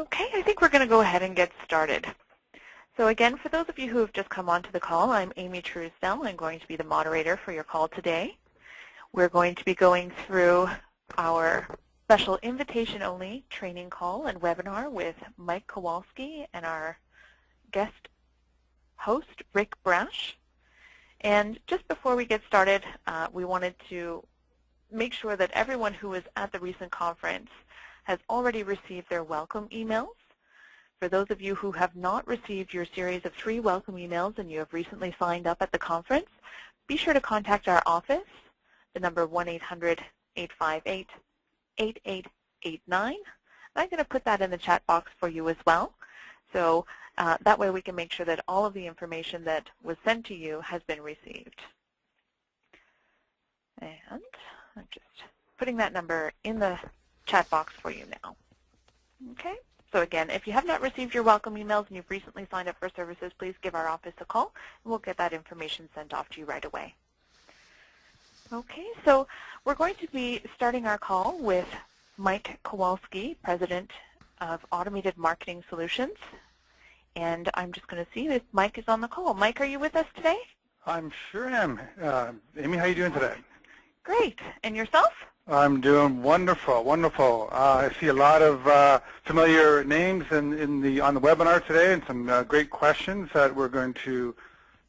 Okay, I think we're going to go ahead and get started. So again, for those of you who have just come onto the call, I'm Amy Truesdell. I'm going to be the moderator for your call today. We're going to be going through our special invitation-only training call and webinar with Mike Kowalski and our guest host, Rick Brash. And just before we get started, we wanted to make sure that everyone who was at the recent conference has already received their welcome emails. For those of you who have not received your series of 3 welcome emails and you have recently signed up at the conference, be sure to contact our office, the number 1-800-858-8889. I'm going to put that in the chat box for you as well. So that way we can make sure that all of the information that was sent to you has been received. And I'm just putting that number in the chat box for you now. Okay, so again, if you have not received your welcome emails and you've recently signed up for services, please give our office a call and we'll get that information sent off to you right away. Okay, so we're going to be starting our call with Mike Kowalski, President of Automated Marketing Solutions. And I'm just going to see if Mike is on the call. Mike, are you with us today? I'm sure am. Amy, how are you doing today? Great. And yourself? I'm doing wonderful, wonderful. I see a lot of familiar names on the webinar today, and some great questions that we're going to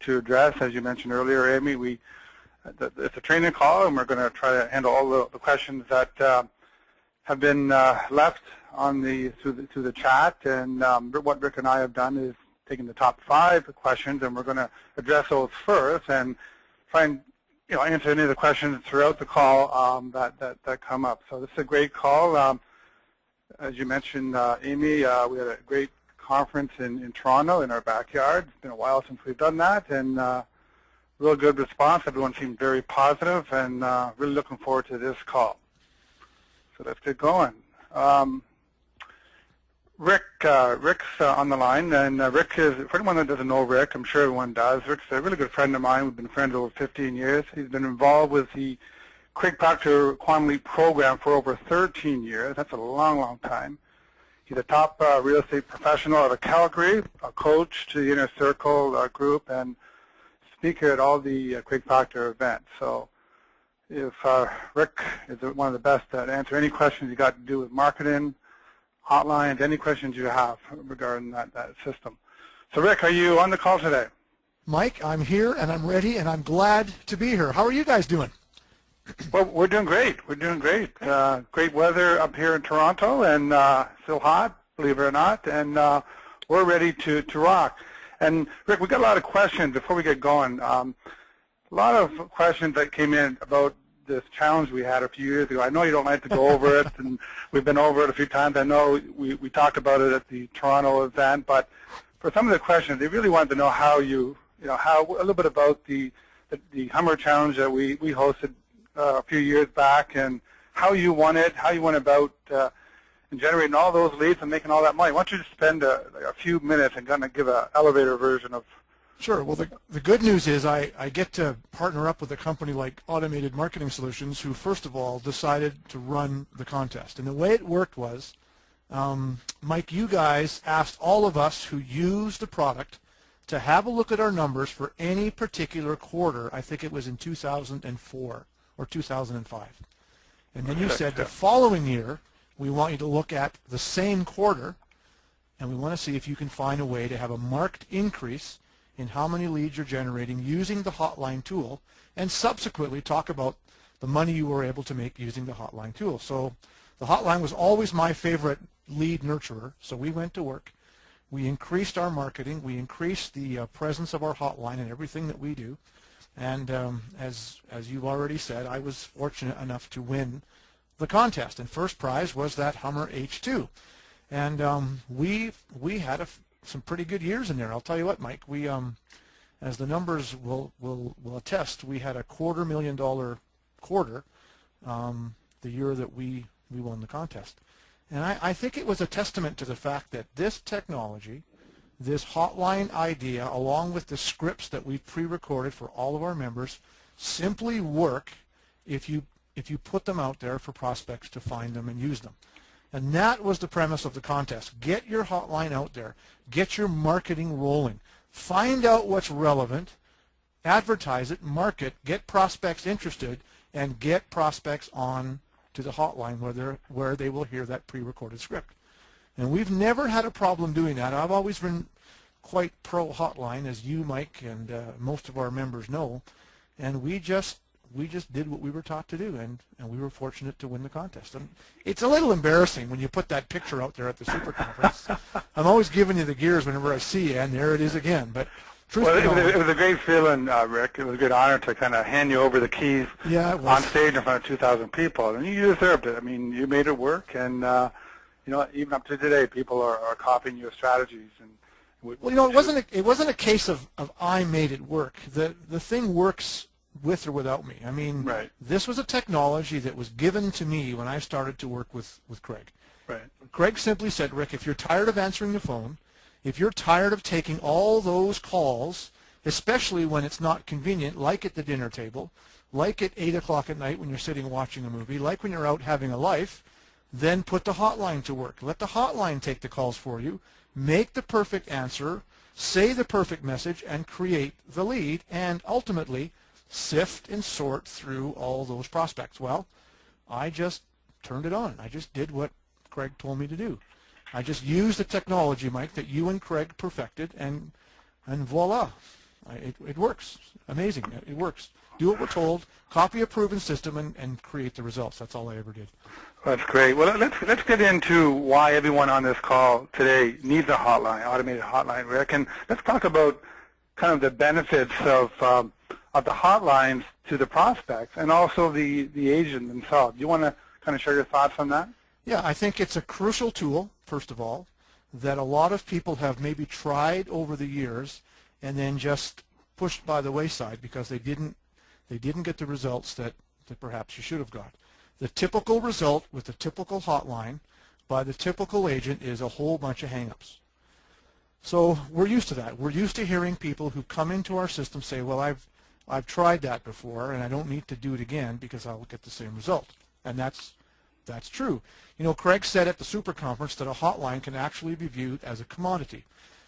address. As you mentioned earlier, Amy, it's a training call, and we're going to try to handle all the questions that have been left on through the chat. And what Rick and I have done is taken the top 5 questions, and we're going to address those first and try and answer any of the questions throughout the call that come up. So this is a great call. As you mentioned, Amy, we had a great conference in Toronto in our backyard. It's been a while since we've done that, and real good response. Everyone seemed very positive, and really looking forward to this call. So let's get going. Rick's on the line, and Rick is, for anyone that doesn't know Rick, I'm sure everyone does, Rick's a really good friend of mine. We've been friends over 15 years. He's been involved with the Proctor Quantum Leap program for over 13 years. That's a long, long time. He's a top real estate professional out of Calgary, a coach to the Inner Circle group, and speaker at all the Proctor events. So if Rick is one of the best to answer any questions you got to do with marketing, hotlines, any questions you have regarding that system. So Rick, are you on the call today? Mike, I'm here and I'm ready and I'm glad to be here. How are you guys doing? Well, we're doing great. We're doing great. Great weather up here in Toronto, and still hot, believe it or not, and we're ready to rock. And Rick, we got a lot of questions before we get going. A lot of questions that came in about this challenge we had a few years ago. I know you don't like to go over it, and we've been over it a few times. I know we talked about it at the Toronto event, but for some of the questions, they really wanted to know how a little bit about the Hummer challenge that we hosted a few years back, and how you won it, how you went about generating all those leads and making all that money. Why don't you just spend a few minutes and kind of give an elevator version of. Sure. Well, the good news is I get to partner up with a company like Automated Marketing Solutions, who first of all decided to run the contest. And the way it worked was, Mike, you guys asked all of us who use the product to have a look at our numbers for any particular quarter. I think it was in 2004 or 2005. And then you said the following year, we want you to look at the same quarter, and we want to see if you can find a way to have a marked increase in how many leads you're generating using the hotline tool, and subsequently talk about the money you were able to make using the hotline tool. So the hotline was always my favorite lead nurturer, so we went to work. We increased our marketing. We increased the presence of our hotline in everything that we do. And as you've already said, I was fortunate enough to win the contest, and first prize was that Hummer H2. And we had some pretty good years in there. I'll tell you what, Mike, we as the numbers will attest, we had a $250,000 quarter the year that we won the contest. And I think it was a testament to the fact that this technology, this hotline idea, along with the scripts that we've pre-recorded for all of our members, simply work if you put them out there for prospects to find them and use them. And that was the premise of the contest. Get your hotline out there. Get your marketing rolling. Find out what's relevant, advertise it, market, get prospects interested, and get prospects on to the hotline where they will hear that pre-recorded script. And we've never had a problem doing that. I've always been quite pro-hotline, as you, Mike, and most of our members know. And we just did what we were taught to do, and we were fortunate to win the contest. And it's a little embarrassing when you put that picture out there at the Super Conference. I'm always giving you the gears whenever I see you, and there it is again. But it was a great feeling, Rick. It was a good honor to kind of hand you over the keys on stage in front of 2,000 people, and you deserved it. I mean, you made it work, and you know, even up to today, people are copying your strategies. And well, you know, it wasn't a case of I made it work. The thing works with or without me. I mean, This was a technology that was given to me when I started to work with Craig. Right. Craig simply said, Rick, if you're tired of answering the phone, if you're tired of taking all those calls, especially when it's not convenient, like at the dinner table, like at 8 o'clock at night when you're sitting watching a movie, like when you're out having a life, then put the hotline to work. Let the hotline take the calls for you, make the perfect answer, say the perfect message, and create the lead, and ultimately sift and sort through all those prospects. Well, I just turned it on. I just did what Craig told me to do. I just used the technology, Mike, that you and Craig perfected, and voila, it works. Amazing. It works. Do what we're told, copy a proven system, and create the results. That's all I ever did. That's great. Well, let's get into why everyone on this call today needs a hotline, automated hotline, Rick, and let's talk about kind of the benefits of the hotlines to the prospects and also the agent themselves. Do you want to kind of share your thoughts on that? Yeah, I think it's a crucial tool, first of all, that a lot of people have maybe tried over the years and then just pushed by the wayside because they didn't get the results that perhaps you should have got. The typical result with the typical hotline by the typical agent is a whole bunch of hang-ups. So we're used to that. We're used to hearing people who come into our system say, well, I've tried that before and I don't need to do it again because I'll get the same result. And that's true. You know, Craig said at the Super Conference that a hotline can actually be viewed as a commodity.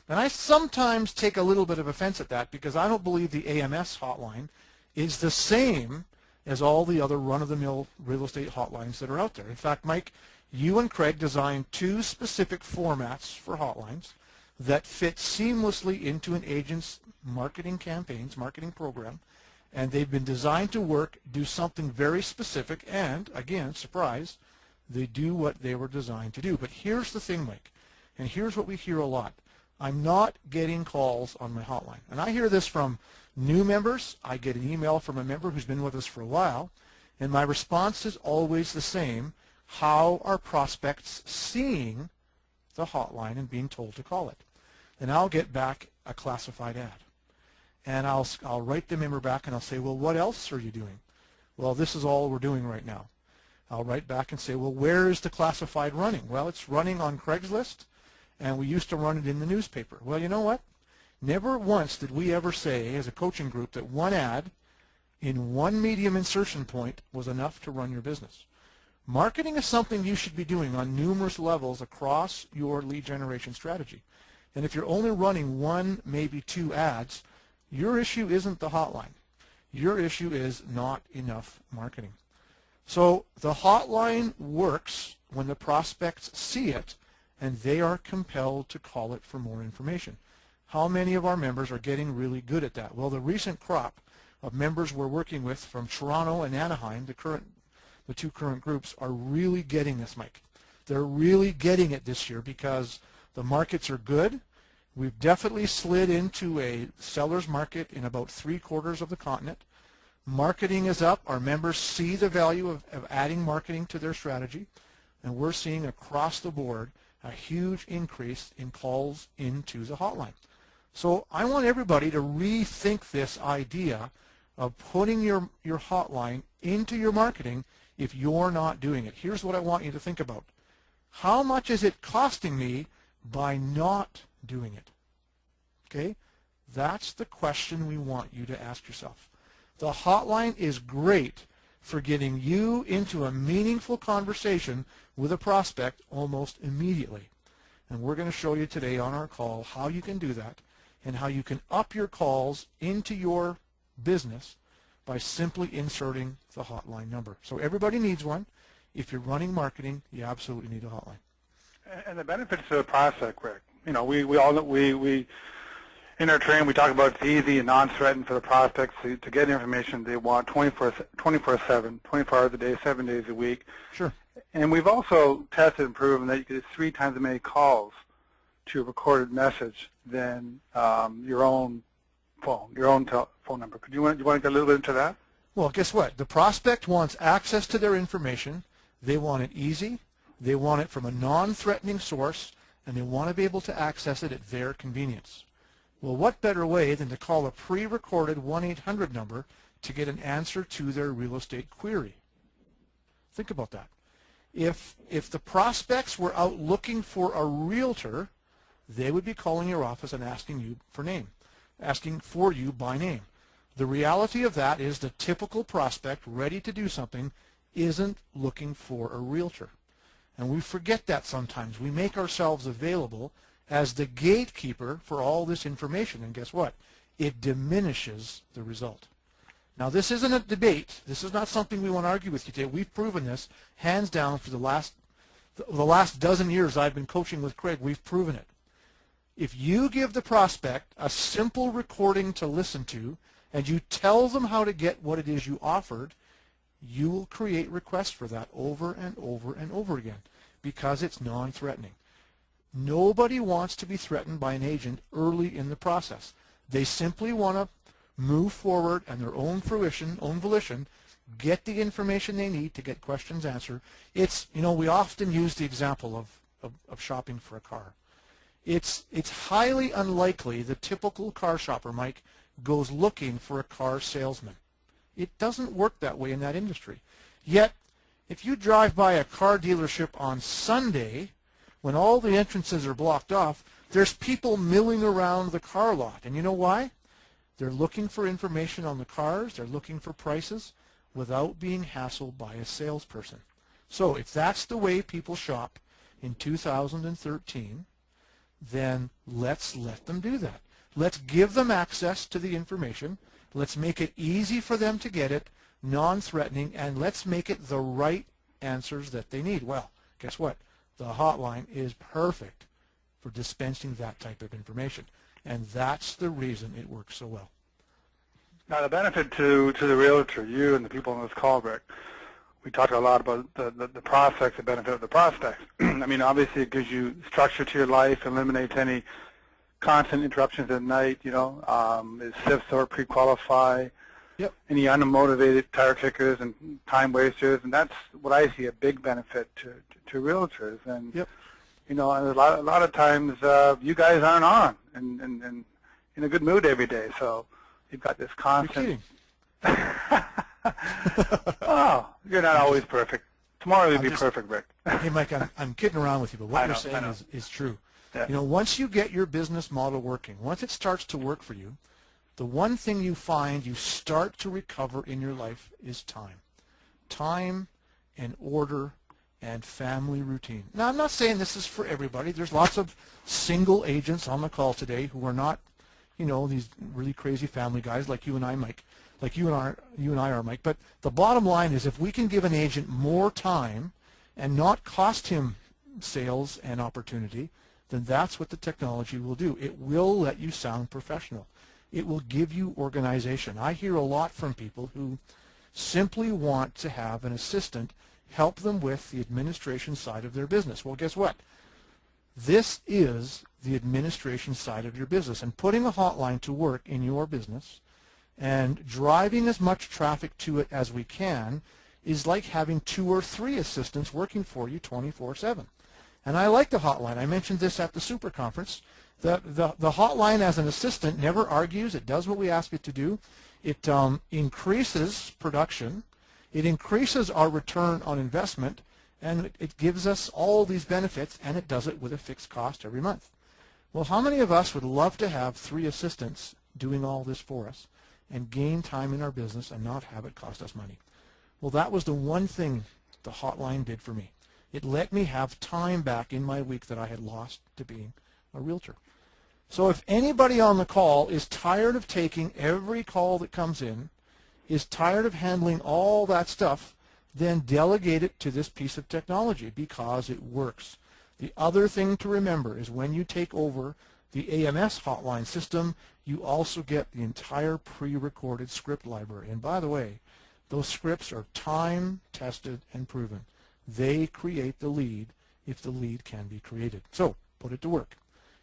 And I sometimes take a little bit of offense at that because I don't believe the AMS hotline is the same as all the other run-of-the-mill real estate hotlines that are out there. In fact, Mike, you and Craig designed two specific formats for hotlines that fit seamlessly into an agent's marketing campaigns, marketing program, and they've been designed to work, do something very specific, and, again, surprise, they do what they were designed to do. But here's the thing, Mike, and here's what we hear a lot. I'm not getting calls on my hotline. And I hear this from new members. I get an email from a member who's been with us for a while, and my response is always the same. How are prospects seeing the hotline and being told to call it? And I'll get back a classified ad. And I'll write the member back and I'll say, well, what else are you doing? Well, this is all we're doing right now. I'll write back and say, well, where is the classified running? Well, it's running on Craigslist, and we used to run it in the newspaper. Well, you know what? Never once did we ever say as a coaching group that one ad in one medium insertion point was enough to run your business. Marketing is something you should be doing on numerous levels across your lead generation strategy. And if you're only running one, maybe two ads, your issue isn't the hotline. Your issue is not enough marketing. So the hotline works when the prospects see it and they are compelled to call it for more information. How many of our members are getting really good at that? Well, the recent crop of members we're working with from Toronto and Anaheim, the two current groups, are really getting this, Mike. They're really getting it this year because the markets are good. We've definitely slid into a seller's market in about 3/4 of the continent. Marketing is up. Our members see the value of adding marketing to their strategy, and we're seeing across the board a huge increase in calls into the hotline. So I want everybody to rethink this idea of putting your hotline into your marketing if you're not doing it. Here's what I want you to think about. How much is it costing me by not doing it? Okay? That's the question we want you to ask yourself. The hotline is great for getting you into a meaningful conversation with a prospect almost immediately. And we're going to show you today on our call how you can do that and how you can up your calls into your business by simply inserting the hotline number. So everybody needs one. If you're running marketing, you absolutely need a hotline. And the benefits to the prospect, Rick. You know, we in our training we talk about it's easy and non-threatened for the prospects to get information they want 24/7, 24 hours a day, 7 days a week. Sure. And we've also tested and proven that you get 3 times as many calls to a recorded message than your own phone, phone number. Do you want to get a little bit into that? Well, guess what? The prospect wants access to their information. They want it easy. They want it from a non-threatening source, and they want to be able to access it at their convenience. Well, what better way than to call a pre-recorded 1-800 number to get an answer to their real estate query? Think about that. If the prospects were out looking for a realtor, they would be calling your office and asking you for name, asking for you by name. The reality of that is the typical prospect ready to do something isn't looking for a realtor. And we forget that sometimes. We make ourselves available as the gatekeeper for all this information. And guess what? It diminishes the result. Now, this isn't a debate. This is not something we want to argue with you today. We've proven this hands down for the last dozen years I've been coaching with Craig. We've proven it. If you give the prospect a simple recording to listen to and you tell them how to get what it is you offered, you will create requests for that over and over and over again because it's non-threatening. Nobody wants to be threatened by an agent early in the process. They simply want to move forward and their own volition, get the information they need to get questions answered. It's, you know, we often use the example of shopping for a car. It's highly unlikely the typical car shopper, Mike, goes looking for a car salesman. It doesn't work that way in that industry. Yet, if you drive by a car dealership on Sunday, when all the entrances are blocked off, there's people milling around the car lot. And you know why? They're looking for information on the cars. They're looking for prices without being hassled by a salesperson. So if that's the way people shop in 2013, then let's let them do that. Let's give them access to the information. Let's make it easy for them to get it, non-threatening, and let's make it the right answers that they need. Well, guess what? The hotline is perfect for dispensing that type of information, and that's the reason it works so well. Now, the benefit to the realtor, you and the people on this call, Rick, we talked a lot about the prospects, the benefit of the prospects. I mean, obviously it gives you structure to your life, eliminates any constant interruptions at night, you know, is sift sort, pre-qualify, yep, any unmotivated tire kickers and time wasters, and that's what I see a big benefit to realtors. And yep, you know, and a lot of times you guys aren't on and in a good mood every day, so you've got this constant. You're kidding. Oh, you're not always perfect. Tomorrow you'll be perfect, Rick. Hey, Mike, I'm kidding around with you, but what you're saying is true. Yeah. You know, once you get your business model working, once it starts to work for you, the one thing you find you start to recover in your life is time. Time and order and family routine. Now, I'm not saying this is for everybody. There's lots of single agents on the call today who are not, you know, these really crazy family guys like you and I, Mike, like you and I are, Mike. But the bottom line is if we can give an agent more time and not cost him sales and opportunity, then that's what the technology will do. It will let you sound professional. It will give you organization. I hear a lot from people who simply want to have an assistant help them with the administration side of their business. Well, guess what? This is the administration side of your business, and putting a hotline to work in your business and driving as much traffic to it as we can is like having 2 or 3 assistants working for you 24/7. And I like the hotline. I mentioned this at the Super Conference. The hotline as an assistant never argues. It does what we ask it to do. It increases production. It increases our return on investment, and it gives us all these benefits, and it does it with a fixed cost every month. Well, how many of us would love to have 3 assistants doing all this for us and gain time in our business and not have it cost us money? Well, that was the one thing the hotline did for me. It let me have time back in my week that I had lost to being a realtor. So if anybody on the call is tired of taking every call that comes in, is tired of handling all that stuff, then delegate it to this piece of technology because it works. The other thing to remember is when you take over the AMS hotline system, you also get the entire pre-recorded script library. And by the way, those scripts are time-tested and proven. They create the lead if the lead can be created. So put it to work.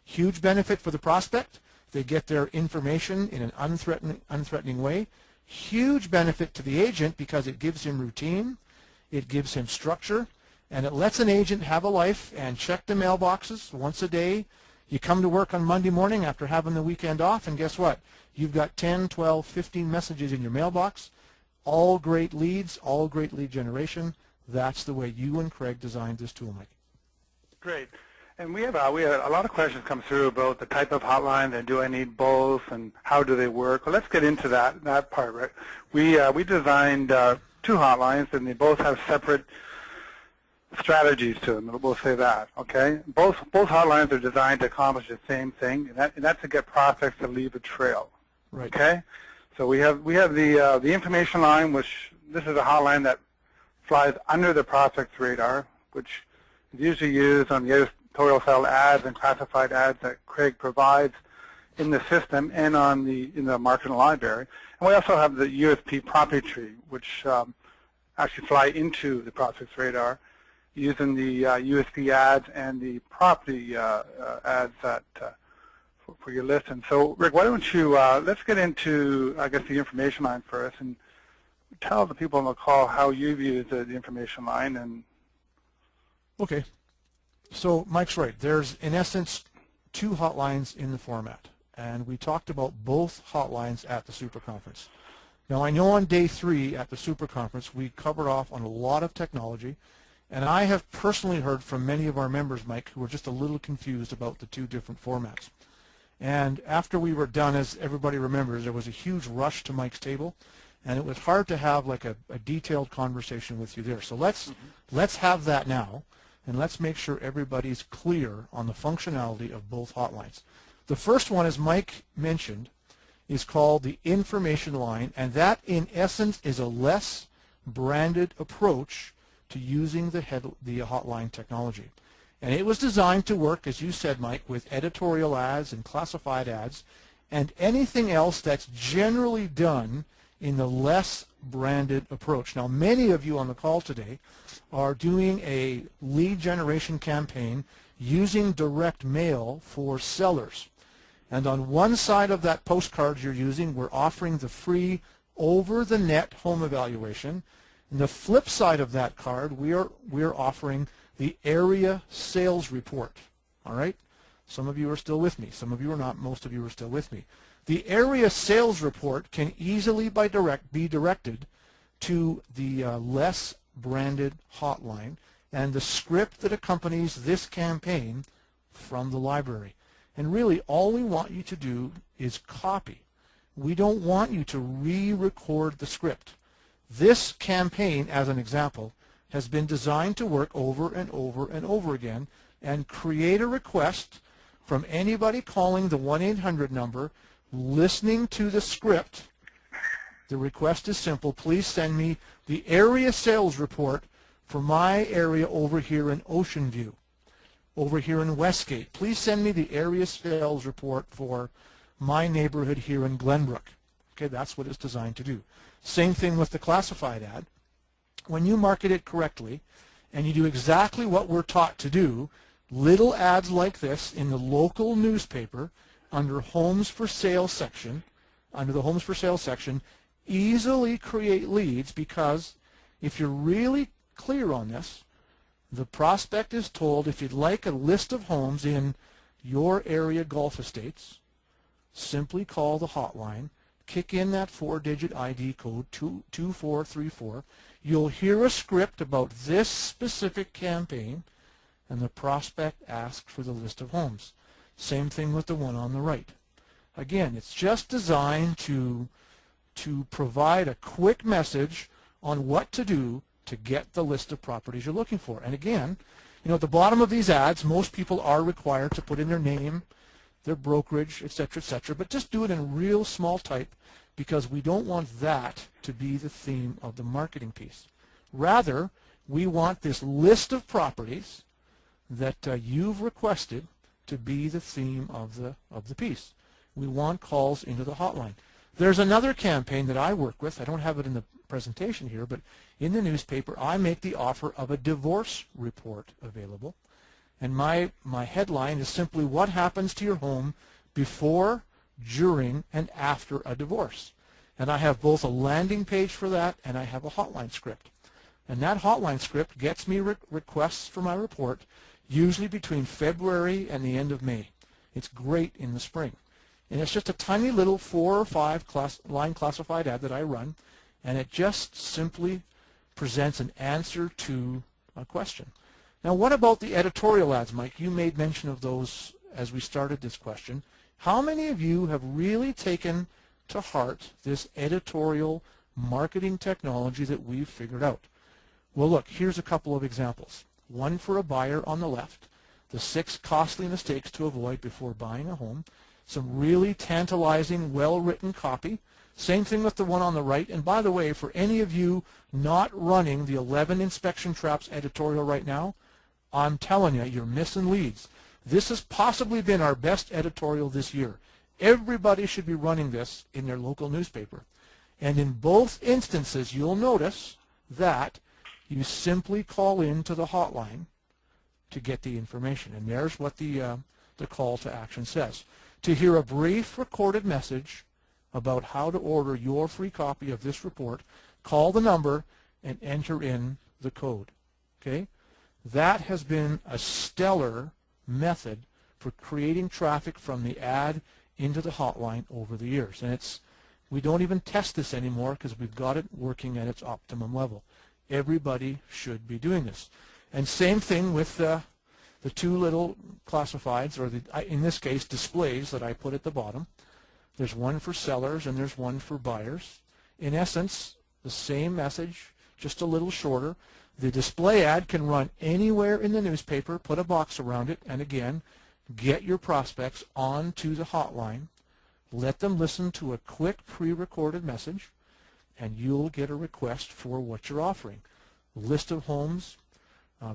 Huge benefit for the prospect. They get their information in an unthreatening way. Huge benefit to the agent because it gives him routine, it gives him structure, and it lets an agent have a life and check the mailboxes once a day. You come to work on Monday morning after having the weekend off, and guess what? You've got 10, 12, 15 messages in your mailbox, all great leads, all great lead generation. That's the way you and Craig designed this tool, Mike. Great. And we had a lot of questions come through about the type of hotline and do I need both and how do they work. Well, let's get into that part, right? We designed two hotlines, and they both have separate strategies to them. We'll say that, okay? Both hotlines are designed to accomplish the same thing, and that's to get prospects to leave a trail. Right. Okay? So we have the information line, which this is a hotline that flies under the prospect's radar, which is usually used on the editorial style ads and classified ads that Craig provides in the system and in the marketing library. And we also have the USP property tree, which actually fly into the prospect's radar using the USP ads and the property ads that for your listen. So, Rick, why don't you let's get into, I guess, the information line first, and tell the people on the call how you've used the information line. And okay. So Mike's right. There's, in essence, two hotlines in the format, and we talked about both hotlines at the Super Conference. Now, I know on day 3 at the Super Conference, we covered off on a lot of technology, and I have personally heard from many of our members, Mike, who were just a little confused about the two different formats. And after we were done, as everybody remembers, there was a huge rush to Mike's table, and it was hard to have like a detailed conversation with you there. So let's have that now, and let's make sure everybody's clear on the functionality of both hotlines. The first one, as Mike mentioned, is called the information line, and that in essence is a less branded approach to using the hotline technology. And it was designed to work, as you said, Mike, with editorial ads and classified ads and anything else that's generally done in the less branded approach. Now, many of you on the call today are doing a lead generation campaign using direct mail for sellers. And on one side of that postcard you're using, we're offering the free over-the-net home evaluation. And the flip side of that card, we're offering the area sales report. All right? Some of you are still with me. Some of you are not. Most of you are still with me. The area sales report can easily be directed to the less branded hotline and the script that accompanies this campaign from the library. And really, all we want you to do is copy. We don't want you to re-record the script. This campaign, as an example, has been designed to work over and over and over again and create a request from anybody calling the 1-800 number, listening to the script. The request is simple. Please send me the area sales report for my area over here in Ocean View, over here in Westgate. Please send me the area sales report for my neighborhood here in Glenbrook. Okay, that's what it's designed to do. Same thing with the classified ad. When you market it correctly and you do exactly what we're taught to do, little ads like this in the local newspaper under Homes for Sale section, under the Homes for Sale section, easily create leads, because if you're really clear on this, the prospect is told, if you'd like a list of homes in your area Gulf Estates, simply call the hotline, kick in that 4-digit ID code 2434. You'll hear a script about this specific campaign, and the prospect asks for the list of homes. Same thing with the one on the right. Again, it's just designed to provide a quick message on what to do to get the list of properties you're looking for. And again, at the bottom of these ads, most people are required to put in their name, their brokerage, etc., but just do it in real small type, because we don't want that to be the theme of the marketing piece. Rather, we want this list of properties that you've requested to be the theme of the piece. We want calls into the hotline. There's another campaign that I work with. I don't have it in the presentation here, but in the newspaper I make the offer of a divorce report available. And my headline is simply, what happens to your home before, during, and after a divorce. And I have both a landing page for that and I have a hotline script. And that hotline script gets me requests for my report usually between February and the end of May. It's great in the spring. And it's just a tiny little 4 or 5 line classified ad that I run, and it just simply presents an answer to a question. Now, what about the editorial ads, Mike? You made mention of those as we started this question. How many of you have really taken to heart this editorial marketing technology that we've figured out? Well, look, here's a couple of examples. One for a buyer on the left, the 6 costly mistakes to avoid before buying a home. Some really tantalizing, well-written copy. Same thing with the one on the right. And by the way, for any of you not running the 11 inspection traps editorial right now, I'm telling you, you're missing leads. This has possibly been our best editorial this year. Everybody should be running this in their local newspaper. And in both instances, you'll notice that you simply call into the hotline to get the information. And there's what the call to action says. To hear a brief recorded message about how to order your free copy of this report, call the number and enter in the code. Okay? That has been a stellar method for creating traffic from the ad into the hotline over the years. And we don't even test this anymore because we've got it working at its optimum level. Everybody should be doing this. And same thing with the 2 little classifieds, or in this case displays that I put at the bottom. There's one for sellers and there's one for buyers. In essence, the same message, just a little shorter. The display ad can run anywhere in the newspaper, put a box around it, and again, get your prospects onto the hotline. Let them listen to a quick pre-recorded message, and you'll get a request for what you're offering. List of homes,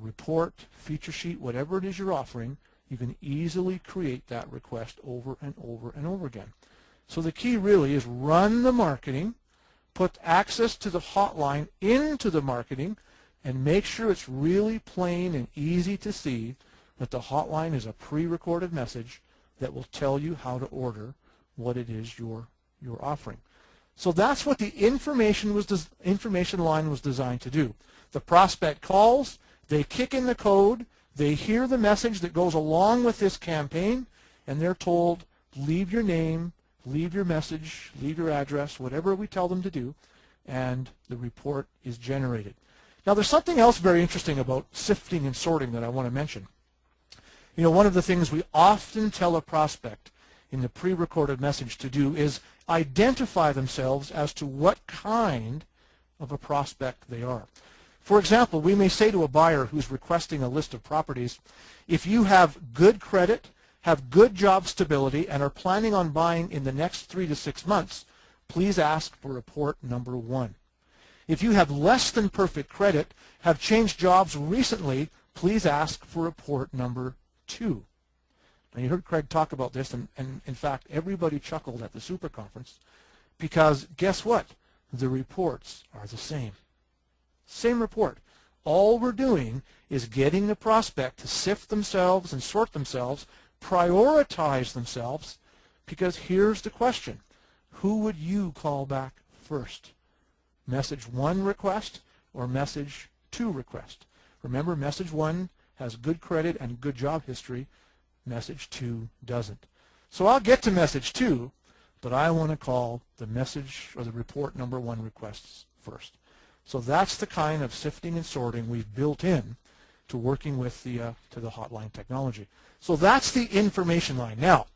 report, feature sheet, whatever it is you're offering, you can easily create that request over and over and over again. So the key really is run the marketing, put access to the hotline into the marketing, and make sure it's really plain and easy to see that the hotline is a pre-recorded message that will tell you how to order what it is you're offering. So that's what the information line was designed to do. The prospect calls, they kick in the code, they hear the message that goes along with this campaign, and they're told, leave your name, leave your message, leave your address, whatever we tell them to do, and the report is generated. Now, there's something else very interesting about sifting and sorting that I want to mention. One of the things we often tell a prospect in the pre-recorded message to do is identify themselves as to what kind of a prospect they are. For example, we may say to a buyer who's requesting a list of properties, if you have good credit, have good job stability, and are planning on buying in the next 3 to 6 months, please ask for report number 1. If you have less than perfect credit, have changed jobs recently, please ask for report number 2. Now, you heard Craig talk about this, and in fact, everybody chuckled at the super conference, because guess what? The reports are the same. Same report. All we're doing is getting the prospect to sift themselves and sort themselves, prioritize themselves, because here's the question. Who would you call back first? Message 1 request or message 2 request? Remember, message 1 has good credit and good job history. Message 2 doesn't. So I'll get to message 2, but I want to call the message or the report number 1 requests first. So that's the kind of sifting and sorting we've built in to working with the hotline technology. So that's the information line. Now,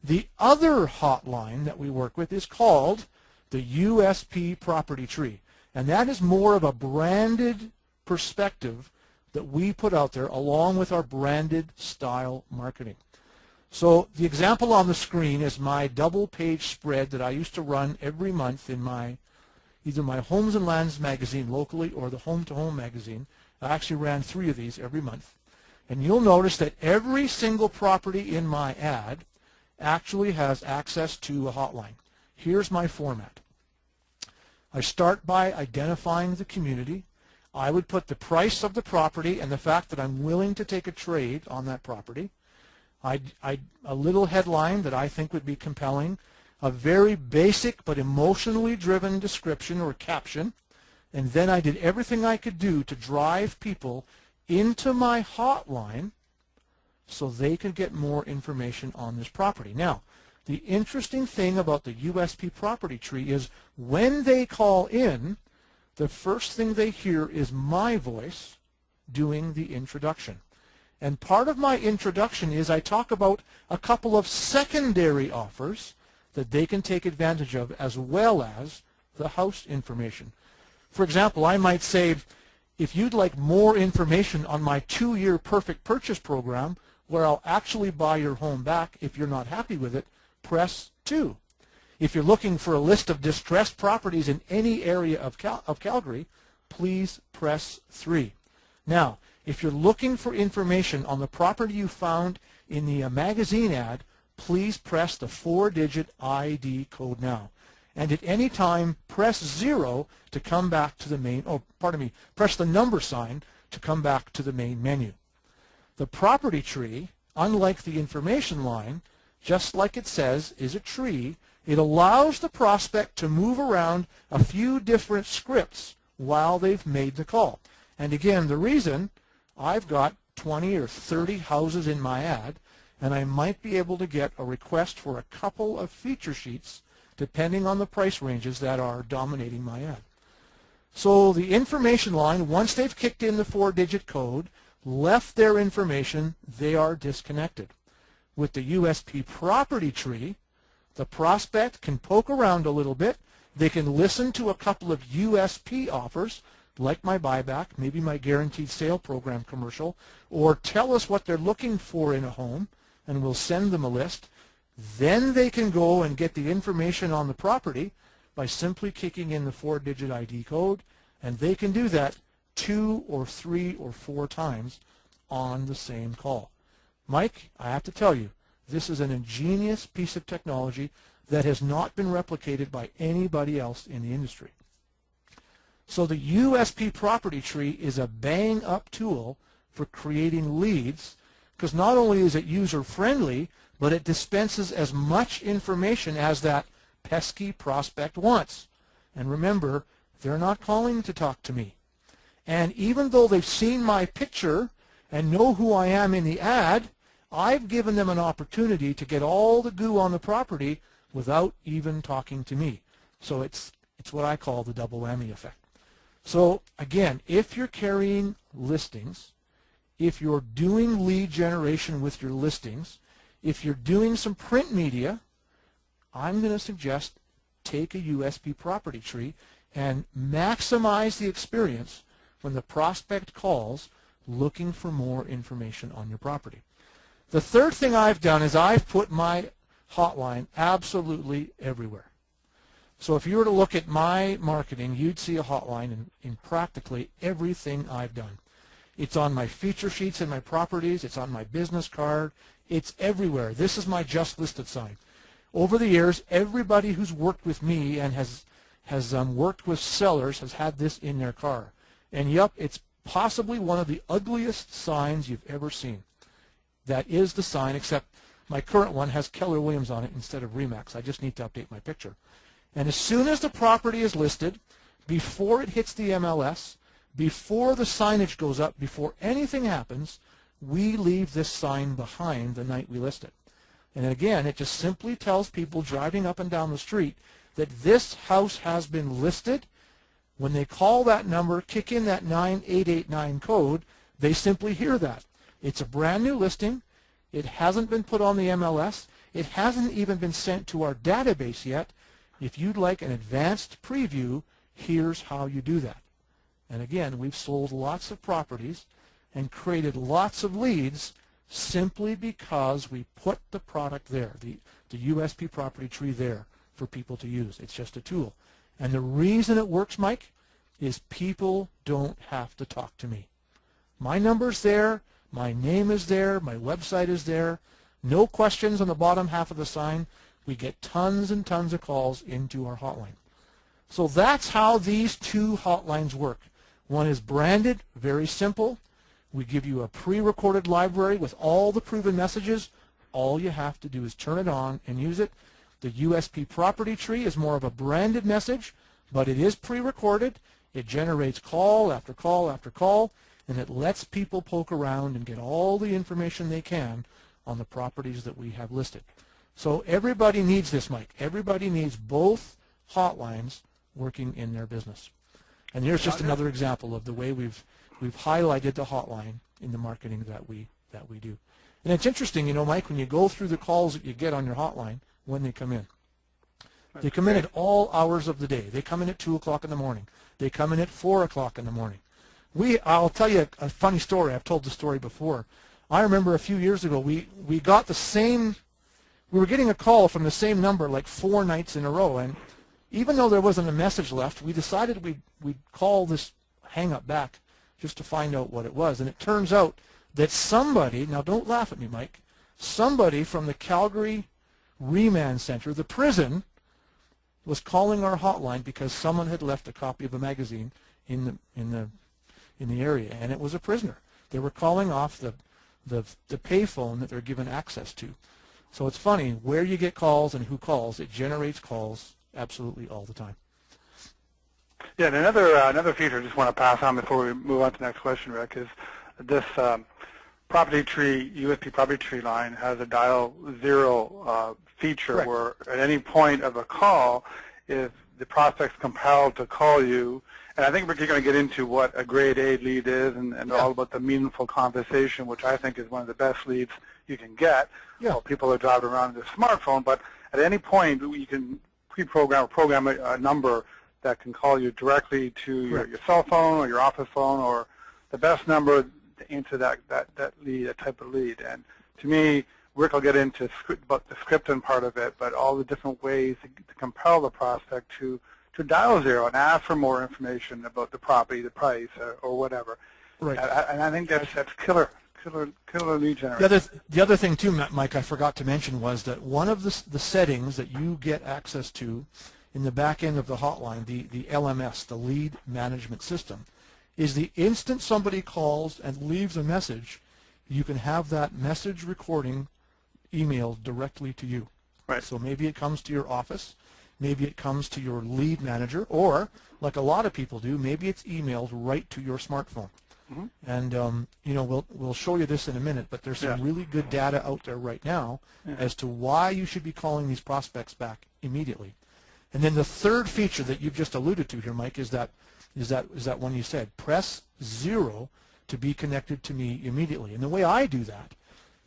the other hotline that we work with is called the USP property tree. And that is more of a branded perspective that we put out there along with our branded style marketing. So the example on the screen is my double-page spread that I used to run every month in either my Homes and Lands magazine locally or the Home to Home magazine. I actually ran 3 of these every month. And you'll notice that every single property in my ad actually has access to a hotline. Here's my format. I start by identifying the community. I would put the price of the property and the fact that I'm willing to take a trade on that property. A little headline that I think would be compelling, a very basic but emotionally driven description or caption, and then I did everything I could do to drive people into my hotline so they could get more information on this property. Now, the interesting thing about the USP property tree is when they call in, the first thing they hear is my voice doing the introduction. And part of my introduction is I talk about a couple of secondary offers that they can take advantage of as well as the house information. For example, I might say, if you'd like more information on my 2-year perfect purchase program where I'll actually buy your home back if you're not happy with it, press 2. If you're looking for a list of distressed properties in any area of Calgary, please press 3. Now, if you're looking for information on the property you found in the magazine ad, please press the 4-digit ID code now. And at any time, press 0 to come back to the main, press the number sign to come back to the main menu. The property tree, unlike the information line, just like it says, is a tree. It allows the prospect to move around a few different scripts while they've made the call. And again, the reason, I've got 20 or 30 houses in my ad, and I might be able to get a request for a couple of feature sheets depending on the price ranges that are dominating my ad. So the information line, once they've kicked in the 4-digit code, left their information, they are disconnected. With the USP property tree, the prospect can poke around a little bit. They can listen to a couple of USP offers, like my buyback, maybe my guaranteed sale program commercial, or tell us what they're looking for in a home, and we'll send them a list. Then they can go and get the information on the property by simply kicking in the 4-digit ID code, and they can do that 2 or 3 or 4 times on the same call. Mike, I have to tell you, this is an ingenious piece of technology that has not been replicated by anybody else in the industry. So the USP property tree is a bang-up tool for creating leads, because not only is it user-friendly, but it dispenses as much information as that pesky prospect wants. And remember, they're not calling to talk to me. And even though they've seen my picture and know who I am in the ad, I've given them an opportunity to get all the goo on the property without even talking to me. So it's what I call the double whammy effect. So again, if you're carrying listings, if you're doing lead generation with your listings, if you're doing some print media, I'm going to suggest take a USP property tree and maximize the experience when the prospect calls looking for more information on your property. The third thing I've done is I've put my hotline absolutely everywhere. So if you were to look at my marketing, you'd see a hotline in practically everything I've done. It's on my feature sheets in my properties. It's on my business card. It's everywhere. This is my just listed sign. Over the years, everybody who's worked with me and has worked with sellers has had this in their car. And yep, it's possibly one of the ugliest signs you've ever seen. That is the sign, except my current one has Keller Williams on it instead of Remax. I just need to update my picture. And as soon as the property is listed, before it hits the MLS, before the signage goes up, before anything happens, we leave this sign behind the night we list it. And again, it just simply tells people driving up and down the street that this house has been listed. When they call that number, kick in that 9889 code, they simply hear that. It's a brand new listing. It hasn't been put on the MLS. It hasn't even been sent to our database yet. If you'd like an advanced preview, Here's how you do that. And again, we've sold lots of properties and created lots of leads simply because we put the product there, the USP property tree there for people to use. It's just a tool. And the reason it works, Mike, is people don't have to talk to me. My number's there, my name is there, my website is there, no questions on the bottom half of the sign. We get tons and tons of calls into our hotline. So that's how these two hotlines work. One is branded, very simple. We give you a pre-recorded library with all the proven messages. All you have to do is turn it on and use it. The USP property tree is more of a branded message, but it is pre-recorded. It generates call after call after call, and it lets people poke around and get all the information they can on the properties that we have listed. So everybody needs this, Mike. Everybody needs both hotlines working in their business. And here's just another example of the way we've highlighted the hotline in the marketing that we do. And it's interesting, you know, Mike, when you go through the calls that you get on your hotline when they come in. They come in at all hours of the day. They come in at 2 o'clock in the morning. They come in at 4 o'clock in the morning. I'll tell you a funny story. I've told the story before. I remember a few years ago we got the same, we were getting a call from the same number like 4 nights in a row, and even though there wasn't a message left, we decided we'd call this hang-up back just to find out what it was. And it turns out that somebody, now don't laugh at me, Mike, somebody from the Calgary Remand Center, the prison, was calling our hotline because someone had left a copy of a magazine in the area, and it was a prisoner. They were calling off the payphone that they're given access to. So it's funny, where you get calls and who calls, it generates calls absolutely all the time. Yeah, and another feature I just want to pass on before we move on to the next question, Rick, is this property tree, USP property tree line has a dial zero feature. Correct. Where at any point of a call, if the prospect's compelled to call you, and I think, Rick, you're going to get into what a grade A lead is and yeah, all about the meaningful conversation, which I think is one of the best leads you can get. Yeah. While people are driving around with their smartphone, but at any point you can pre-program or program a number that can call you directly to your cell phone or your office phone, or the best number to answer that lead, that type of lead. And to me, Rick will get into about the scripting part of it, but all the different ways to compel the prospect to dial zero and ask for more information about the property, the price, or whatever. Right. And I think that's killer lead generation. The other thing too, Mike, I forgot to mention was that one of the settings that you get access to in the back end of the hotline, the LMS, the lead management system, is the instant somebody calls and leaves a message, you can have that message recording emailed directly to you. Right. So maybe it comes to your office, maybe it comes to your lead manager, or like a lot of people do, maybe it's emailed right to your smartphone. Mm-hmm. And you know, we'll show you this in a minute, but there's some really good data out there right now as to why you should be calling these prospects back immediately. And then the third feature that you've just alluded to here, Mike, is that one you said, press 0 to be connected to me immediately. And the way I do that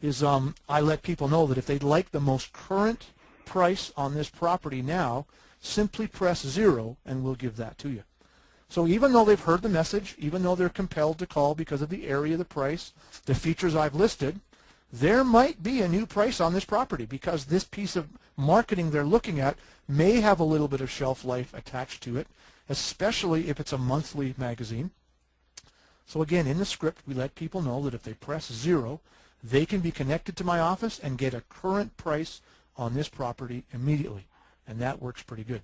is I let people know that if they'd like the most current price on this property now, simply press 0 and we'll give that to you. So even though they've heard the message, even though they're compelled to call because of the area, the price, the features I've listed, there might be a new price on this property because this piece of marketing they're looking at may have a little bit of shelf life attached to it, especially if it's a monthly magazine. So again, in the script, we let people know that if they press 0, they can be connected to my office and get a current price on this property immediately. And that works pretty good.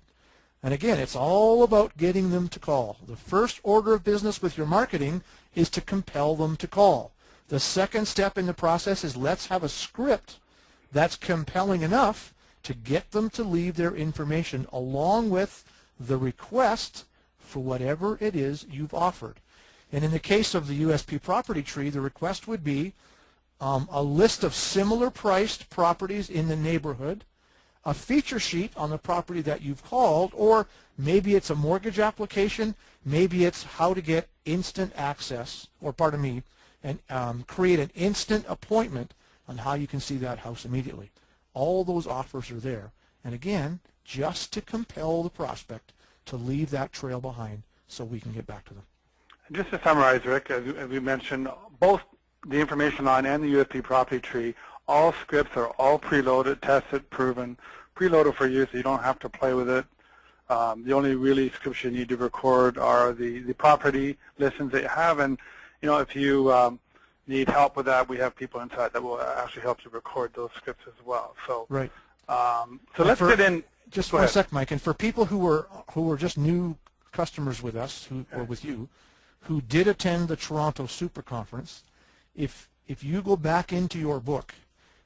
And again, it's all about getting them to call. The first order of business with your marketing is to compel them to call. The second step in the process is let's have a script that's compelling enough to get them to leave their information along with the request for whatever it is you've offered. And in the case of the USP property tree, the request would be a list of similar priced properties in the neighborhood, a feature sheet on the property that you've called, or maybe it's a mortgage application, maybe it's how to get instant access, or pardon me, and create an instant appointment on how you can see that house immediately. All those offers are there. And again, just to compel the prospect to leave that trail behind so we can get back to them. Just to summarize, Rick, as we mentioned, both the information line and the USP property tree, all scripts are all preloaded, tested, proven, preloaded for you, so you don't have to play with it. The only really scripts you need to record are the property listings that you have, and if you need help with that, we have people inside that will actually help you record those scripts as well. So right. So let's get in. Just one sec, Mike. And for people who were just new customers with us, or with you, who did attend the Toronto Super Conference, if you go back into your book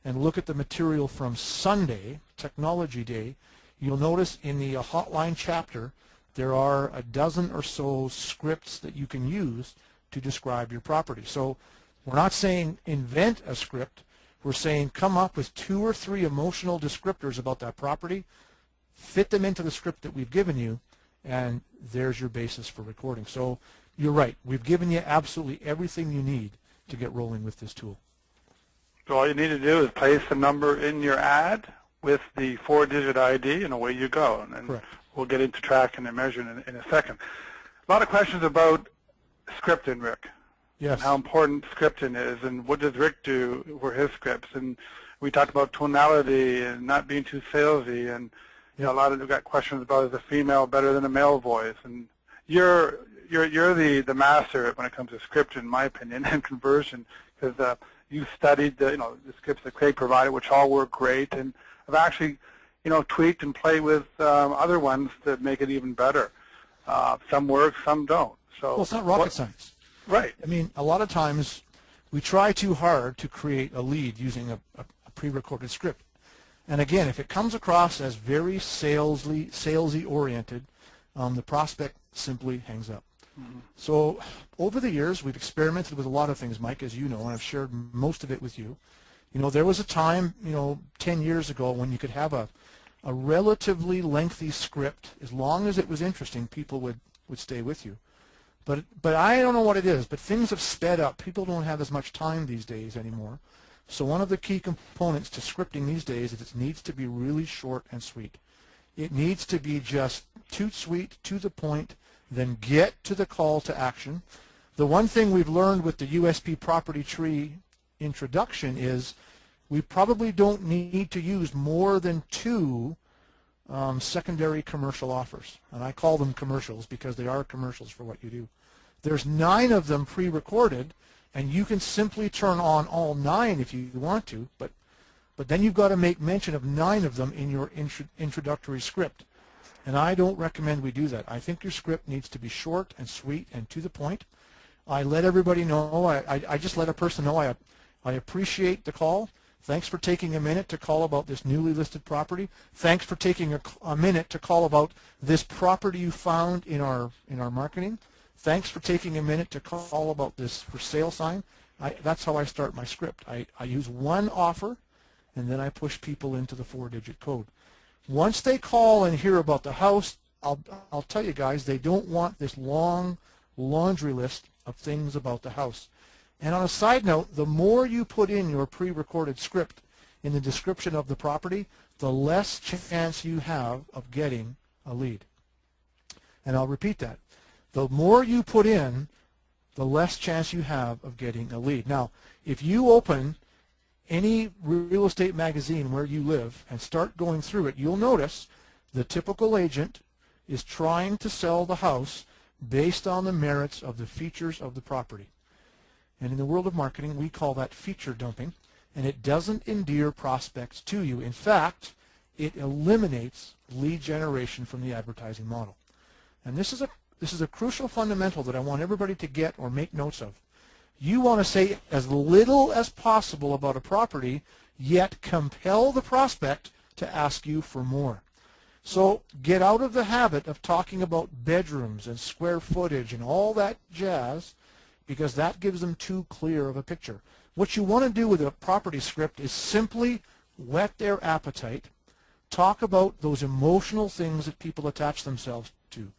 and look at the material from Sunday, Technology Day, you'll notice in the Hotline chapter there are a dozen or so scripts that you can use to describe your property. So we're not saying invent a script. We're saying come up with 2 or 3 emotional descriptors about that property, fit them into the script that we've given you, and there's your basis for recording. So you're right. We've given you absolutely everything you need to get rolling with this tool. So all you need to do is place the number in your ad with the 4-digit ID, and away you go. And Correct. We'll get into tracking and measuring in a second. A lot of questions about scripting, Rick. Yes. And how important scripting is, and what does Rick do for his scripts? And we talked about tonality and not being too salesy, and a lot of we've got questions about is a female better than a male voice, and you're the master when it comes to scripting, in my opinion, and conversion, because you studied the the scripts that Craig provided, which all work great, and have actually tweaked and played with other ones that make it even better. Some work, some don't. So well, it's not rocket science. Right. I mean, a lot of times we try too hard to create a lead using a pre-recorded script. And again, if it comes across as very salesy oriented, the prospect simply hangs up. Mm-hmm. So over the years, we've experimented with a lot of things, Mike, as you know, and I've shared most of it with you. There was a time, 10 years ago when you could have a relatively lengthy script. As long as it was interesting, people would stay with you. But I don't know what it is, but things have sped up. People don't have as much time these days anymore. So one of the key components to scripting these days is it needs to be really short and sweet. It needs to be just toot sweet, to the point, then get to the call to action. The one thing we've learned with the USP property tree introduction is we probably don't need to use more than 2 secondary commercial offers. And I call them commercials because they are commercials for what you do. There's 9 of them pre-recorded, and you can simply turn on all 9 if you want to, but then you've got to make mention of 9 of them in your introductory script. And I don't recommend we do that. I think your script needs to be short and sweet and to the point. I let everybody know, I just let a person know I appreciate the call. Thanks for taking a minute to call about this newly listed property. Thanks for taking a minute to call about this property you found in our marketing. Thanks for taking a minute to call about this for sale sign. That's how I start my script. I use 1 offer, and then I push people into the 4-digit code. Once they call and hear about the house, I'll tell you guys, they don't want this long laundry list of things about the house. And on a side note, the more you put in your pre-recorded script in the description of the property, the less chance you have of getting a lead. And I'll repeat that. The more you put in, the less chance you have of getting a lead. Now, if you open any real estate magazine where you live and start going through it, you'll notice the typical agent is trying to sell the house based on the merits of the features of the property. And in the world of marketing, we call that feature dumping, and it doesn't endear prospects to you. In fact, it eliminates lead generation from the advertising model. And this is a crucial fundamental that I want everybody to get or make notes of. You want to say as little as possible about a property, yet compel the prospect to ask you for more. So get out of the habit of talking about bedrooms and square footage and all that jazz, because that gives them too clear of a picture. What you want to do with a property script is simply whet their appetite, talk about those emotional things that people attach themselves to.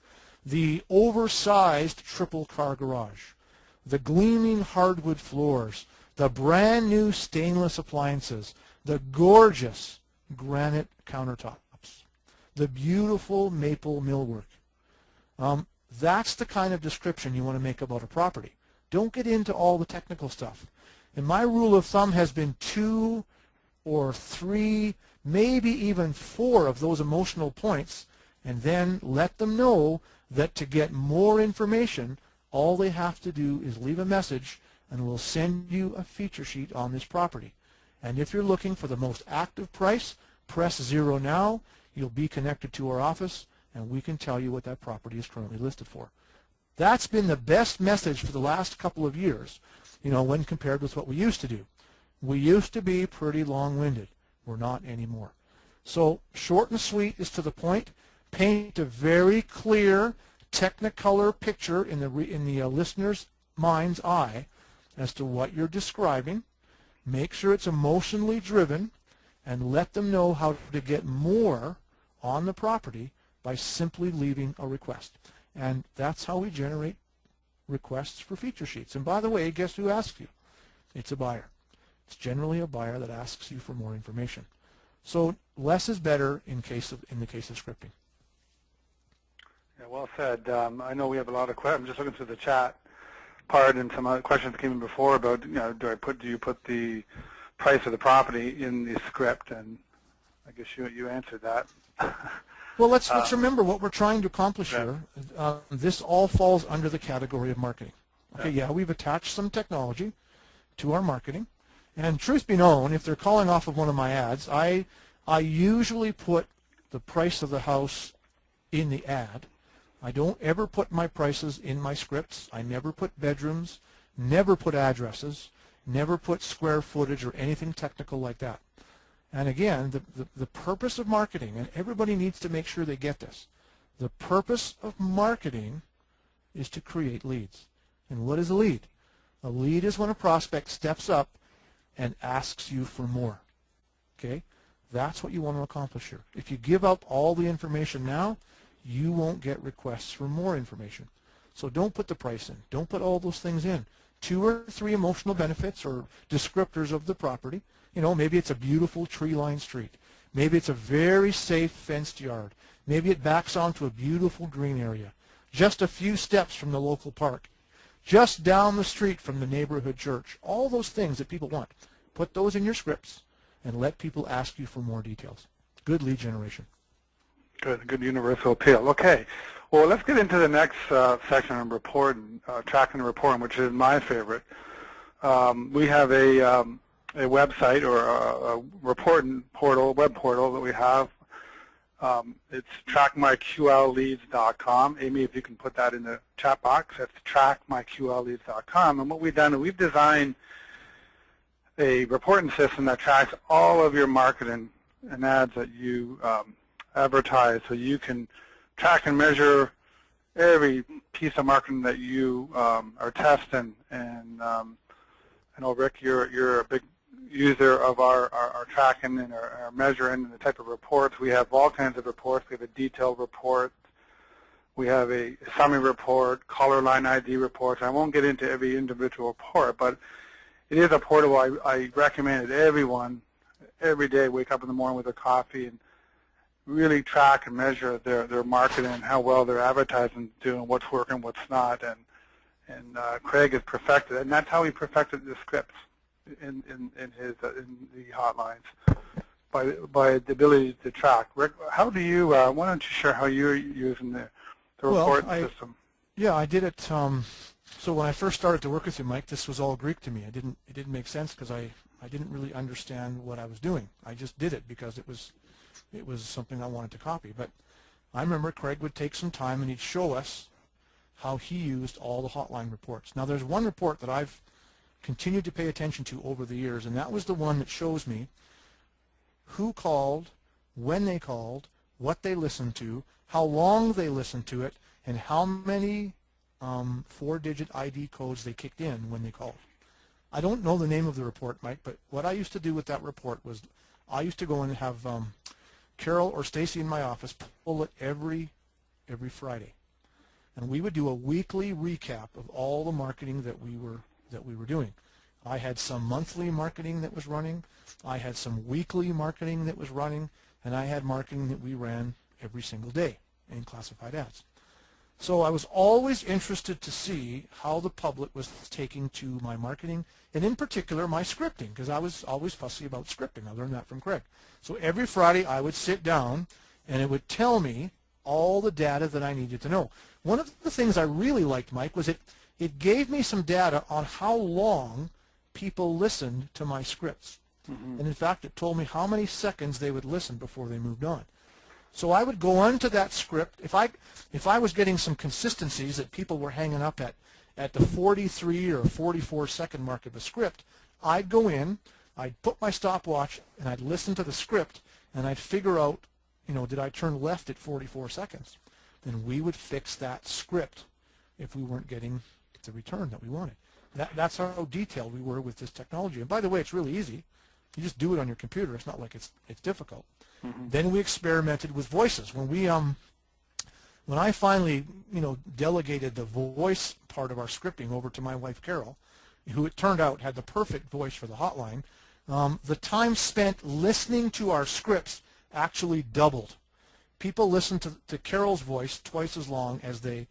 The oversized triple car garage, the gleaming hardwood floors, the brand new stainless appliances, the gorgeous granite countertops, the beautiful maple millwork, That's the kind of description you want to make about a property. Don't get into all the technical stuff. And my rule of thumb has been 2 or 3, maybe even 4 of those emotional points, and then let them know that to get more information, all they have to do is leave a message and we'll send you a feature sheet on this property. And if you're looking for the most active price, press 0 now. You'll be connected to our office and we can tell you what that property is currently listed for. That's been the best message for the last couple of years, when compared with what we used to do. We used to be pretty long-winded. We're not anymore. So short and sweet is to the point. Paint a very clear Technicolor picture in the listener's mind's eye as to what you're describing. Make sure it's emotionally driven and let them know how to get more on the property by simply leaving a request. And that's how we generate requests for feature sheets. And by the way, guess who asks you? It's a buyer. It's generally a buyer that asks you for more information. So less is better in the case of scripting. Yeah, well said. I know we have a lot of questions. I'm just looking through the chat part, and some other questions came in before about, do you put the price of the property in the script? And I guess you answered that. Well, let's remember what we're trying to accomplish here. This all falls under the category of marketing. Okay, yeah, we've attached some technology to our marketing. And truth be known, if they're calling off of one of my ads, I usually put the price of the house in the ad. I don't ever put my prices in my scripts. I never put bedrooms, never put addresses, never put square footage or anything technical like that. And again, the purpose of marketing, and everybody needs to make sure they get this, the purpose of marketing is to create leads. And what is a lead? A lead is when a prospect steps up and asks you for more. Okay? That's what you want to accomplish here. If you give up all the information now, you won't get requests for more information. So don't put the price in. Don't put all those things in. 2 or 3 emotional benefits or descriptors of the property. Maybe it's a beautiful tree-lined street. Maybe it's a very safe fenced yard. Maybe it backs onto a beautiful green area. Just a few steps from the local park. Just down the street from the neighborhood church. All those things that people want. Put those in your scripts and let people ask you for more details. Good lead generation. Good universal appeal. Okay, well, let's get into the next section on reporting, tracking and reporting, which is my favorite. We have a website or a reporting portal, web portal that we have. It's trackmyqlleads.com. Amy, if you can put that in the chat box, that's trackmyqlleads.com. And what we've done is we've designed a reporting system that tracks all of your marketing and ads that you advertise, so you can track and measure every piece of marketing that you are testing. And I know, Rick, you're a big user of our tracking and our measuring and the type of reports. We have all kinds of reports. We have a detailed report. We have a summary report, color line ID reports. I won't get into every individual report, but it is a portal I recommend that everyone every day wake up in the morning with a coffee and really track and measure their marketing and how well their advertising doing, what's working, what's not. And Craig has perfected it, and that's how he perfected the scripts in the hotlines by the ability to track. Rick, how do you? Why don't you share how you're using the report system? Yeah, I did it. So when I first started to work with you, Mike, this was all Greek to me. It didn't make sense because I didn't really understand what I was doing. I just did it because it was something I wanted to copy. But I remember Craig would take some time and he'd show us how he used all the hotline reports. Now there's one report that I've continued to pay attention to over the years, and that was the one that shows me who called, when they called, what they listened to, how long they listened to it, and how many 4-digit ID codes they kicked in when they called. I don't know the name of the report, Mike, but what I used to do with that report was I used to go and have Carol or Stacy in my office pull it every Friday, and we would do a weekly recap of all the marketing that we were doing. I had some monthly marketing that was running, I had some weekly marketing that was running, and I had marketing that we ran every single day in classified ads. So I was always interested to see how the public was taking to my marketing, and in particular my scripting, because I was always fussy about scripting. I learned that from Craig. So every Friday I would sit down and it would tell me all the data that I needed to know. One of the things I really liked, Mike, was it gave me some data on how long people listened to my scripts. And in fact, it told me how many seconds they would listen before they moved on. So I would go onto that script. If I was getting some consistencies that people were hanging up at the 43 or 44 second mark of the script, I'd go in, I'd put my stopwatch, and I'd listen to the script, and I'd figure out, did I turn left at 44 seconds? Then we would fix that script if we weren't getting the return that we wanted. That's how detailed we were with this technology. And by the way, it's really easy. You just do it on your computer. It's not like it's difficult. Then we experimented with voices. When I finally, delegated the voice part of our scripting over to my wife Carol, who it turned out had the perfect voice for the hotline, the time spent listening to our scripts actually doubled. People listened to Carol's voice twice as long as they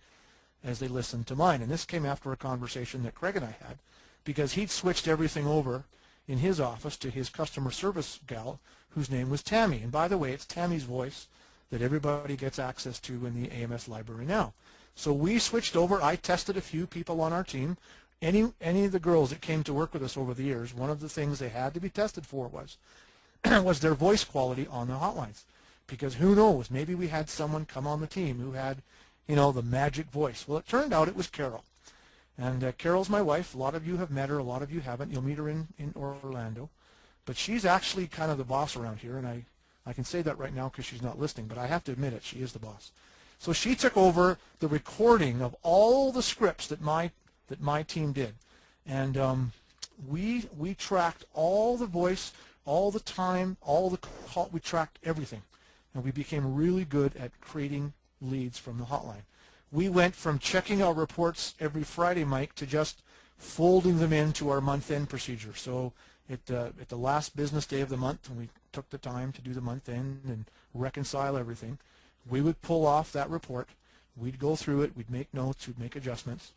listened to mine. And this came after a conversation that Craig and I had, because he'd switched everything over in his office to his customer service gal, whose name was Tammy. And by the way, it's Tammy's voice that everybody gets access to in the AMS library now. So we switched over. I tested a few people on our team. Any of the girls that came to work with us over the years, one of the things they had to be tested for was their voice quality on the hotlines. Because who knows, maybe we had someone come on the team who had, the magic voice. Well, it turned out it was Carol. And Carol's my wife. A lot of you have met her. A lot of you haven't. You'll meet her in Orlando. But she's actually kind of the boss around here, and I can say that right now because she's not listening, but I have to admit it, she is the boss. So she took over the recording of all the scripts that my team did. And we tracked all the voice, all the time, all the call, we tracked everything. And we became really good at creating leads from the hotline. We went from checking our reports every Friday, Mike, to just folding them into our month-end procedure. So at the last business day of the month, when we took the time to do the month-end and reconcile everything, we would pull off that report. We'd go through it. We'd make notes. We'd make adjustments.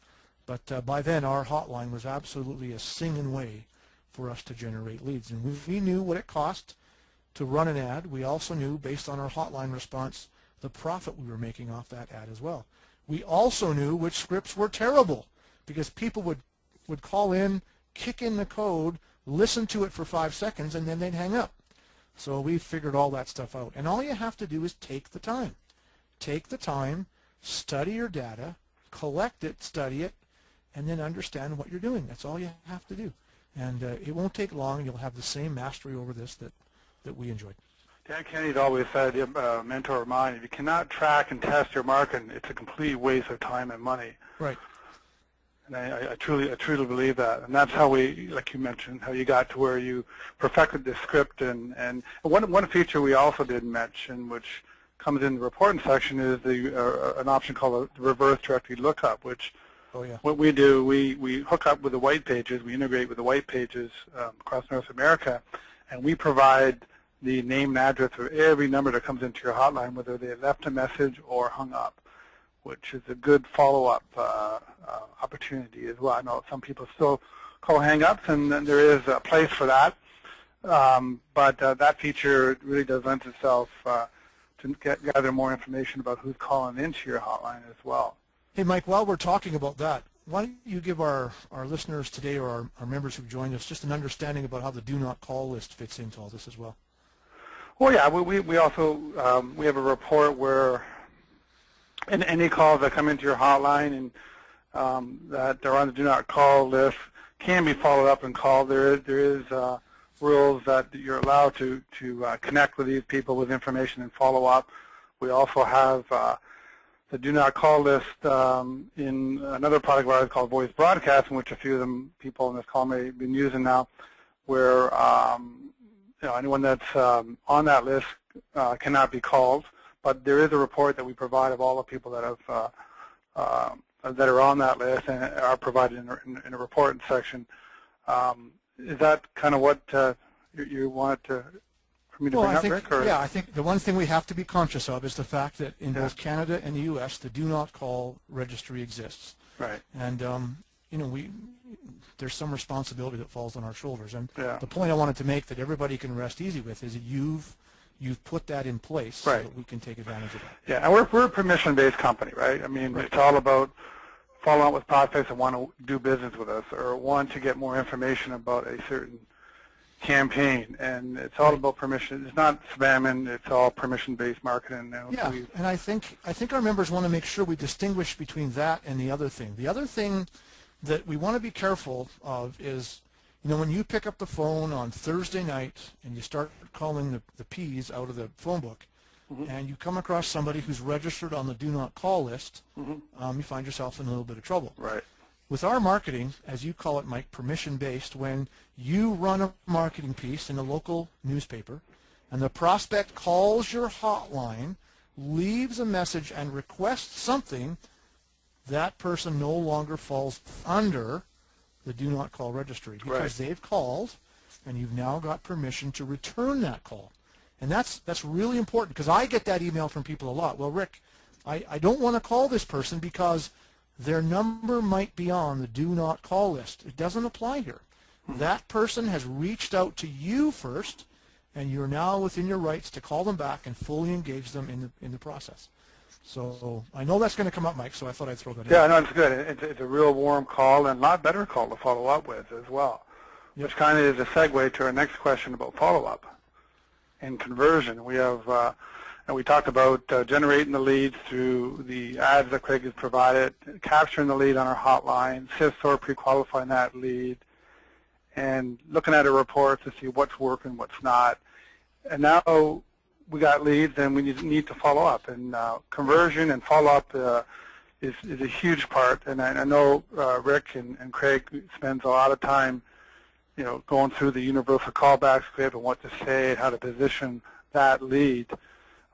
But by then, our hotline was absolutely a singing way for us to generate leads. And we knew what it cost to run an ad. We also knew, based on our hotline response, the profit we were making off that ad as well. We also knew which scripts were terrible, because people would call in, kick in the code, listen to it for 5 seconds, and then they'd hang up. So we figured all that stuff out. And all you have to do is take the time. Take the time, study your data, collect it, study it, and then understand what you're doing. That's all you have to do. And it won't take long, and you'll have the same mastery over this that we enjoyed. Dan Kennedy's always said, a mentor of mine, if you cannot track and test your market, it's a complete waste of time and money. Right. And I truly believe that. And that's how we, like you mentioned, how you got to where you perfected the script. And one feature we also didn't mention, which comes in the reporting section, is an option called the reverse directory lookup, which what we do, we hook up with the white pages, we integrate with the white pages across North America, and we provide the name and address of every number that comes into your hotline, whether they left a message or hung up, which is a good follow-up opportunity as well. I know some people still call hang-ups, and there is a place for that, but that feature really does lend itself to gather more information about who's calling into your hotline as well. Hey, Mike, while we're talking about that, why don't you give our listeners today, or our members who've joined us, just an understanding about how the do not call list fits into all this as well? Well, yeah, we also we have a report where any calls that come into your hotline and that are on the do not call list can be followed up and called. There is rules that you're allowed to connect with these people with information and follow up. We also have the do not call list in another product of ours called Voice Broadcast, in which a few of them people in this call may have been using now, where anyone that's on that list cannot be called. But there is a report that we provide of all the people that have that are on that list and are provided in a reporting section. Is that kind of what you wanted to for me to bring up, Rick? Or? Yeah, I think the one thing we have to be conscious of is the fact that in both Canada and the U.S., the do not call registry exists. Right. And, you know, there's some responsibility that falls on our shoulders. And Yeah. the point I wanted to make that everybody can rest easy with is that you've put that in place so that we can take advantage of that. Yeah, and we're a permission-based company, right? I mean, it's all about following up with prospects that want to do business with us or want to get more information about a certain campaign, and it's all about permission. It's not spamming. It's all permission-based marketing now. Yeah, and I think our members want to make sure we distinguish between that and the other thing. The other thing that we want to be careful of is, you know, when you pick up the phone on Thursday night and you start calling the P's out of the phone book, and you come across somebody who's registered on the do not call list, you find yourself in a little bit of trouble. Right. With our marketing, as you call it, Mike, permission-based, when you run a marketing piece in a local newspaper and the prospect calls your hotline, leaves a message, and requests something, that person no longer falls under the do not call registry because they've called and you've now got permission to return that call. And that's really important because I get that email from people a lot. Well, Rick, I don't want to call this person because their number might be on the do not call list. It doesn't apply here. That person has reached out to you first, and you're now within your rights to call them back and fully engage them in the process. So I know that's going to come up, Mike, so I thought I'd throw that in. Yeah, no, it's good. It's a real warm call and a lot better call to follow up with as well, which kind of is a segue to our next question about follow-up and conversion. We have, and we talked about generating the leads through the ads that Craig has provided, capturing the lead on our hotline, sift or pre-qualifying that lead, and looking at a report to see what's working, what's not. And now we got leads, and we need to follow up. And conversion and follow-up is a huge part. And I know Rick and Craig spends a lot of time, you know, going through the universal callback script and what to say and how to position that lead.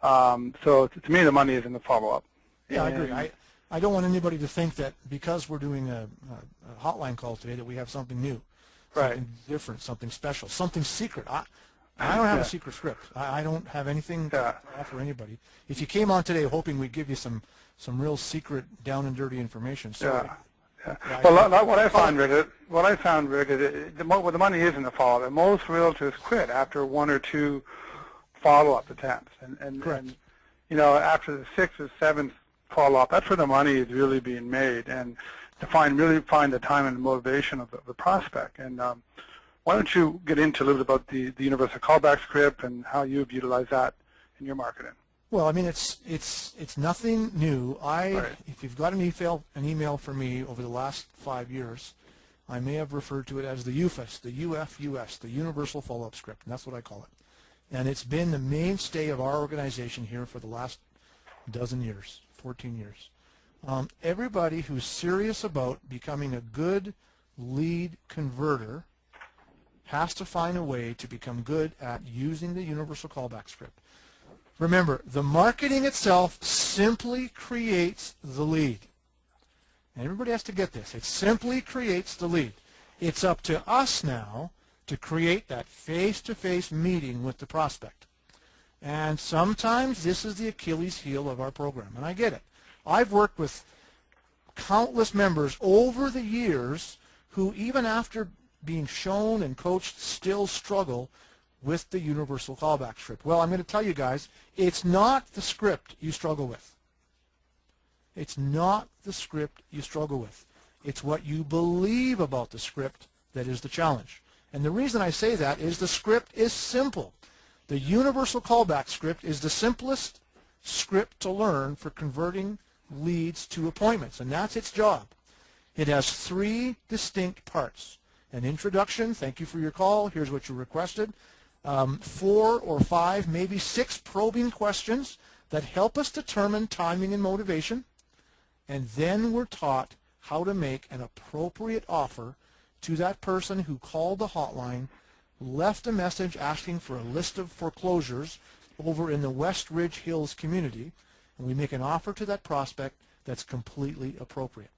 So to me, the money is in the follow-up. Yeah, I agree. I don't want anybody to think that because we're doing a hotline call today that we have something new, something different, something special, something secret. I don't have a secret script. I don't have anything to offer anybody. If you came on today hoping we'd give you some real secret, down and dirty information, sorry. Well, what I found, Rick, is the money is in the follow-up. And most realtors quit after one or two follow-up attempts. And you know, after the sixth or seventh follow-up, that's where the money is really being made, and to really find the time and the motivation of the prospect. And why don't you get into a little bit about the universal callback script and how you've utilized that in your marketing? Well, I mean, it's nothing new. If you've got an email from me over the last 5 years, I may have referred to it as the UFUS, the UFUS, the Universal Follow-Up Script, and that's what I call it. And it's been the mainstay of our organization here for the last 14 years. Everybody who's serious about becoming a good lead converter has to find a way to become good at using the Universal Callback Script. Remember, the marketing itself simply creates the lead. And everybody has to get this. It simply creates the lead. It's up to us now to create that face-to-face meeting with the prospect. And sometimes this is the Achilles heel of our program, and I get it. I've worked with countless members over the years who, even after being shown and coached, still struggle with the Universal Callback Script. Well, I'm going to tell you guys, it's not the script you struggle with. It's not the script you struggle with. It's what you believe about the script that is the challenge. And the reason I say that is the script is simple. The Universal Callback Script is the simplest script to learn for converting leads to appointments, and that's its job. It has 3 distinct parts. An introduction, thank you for your call, here's what you requested. 4 or 5, maybe 6 probing questions that help us determine timing and motivation. And then we're taught how to make an appropriate offer to that person who called the hotline, left a message asking for a list of foreclosures over in the West Ridge Hills community, and we make an offer to that prospect that's completely appropriate.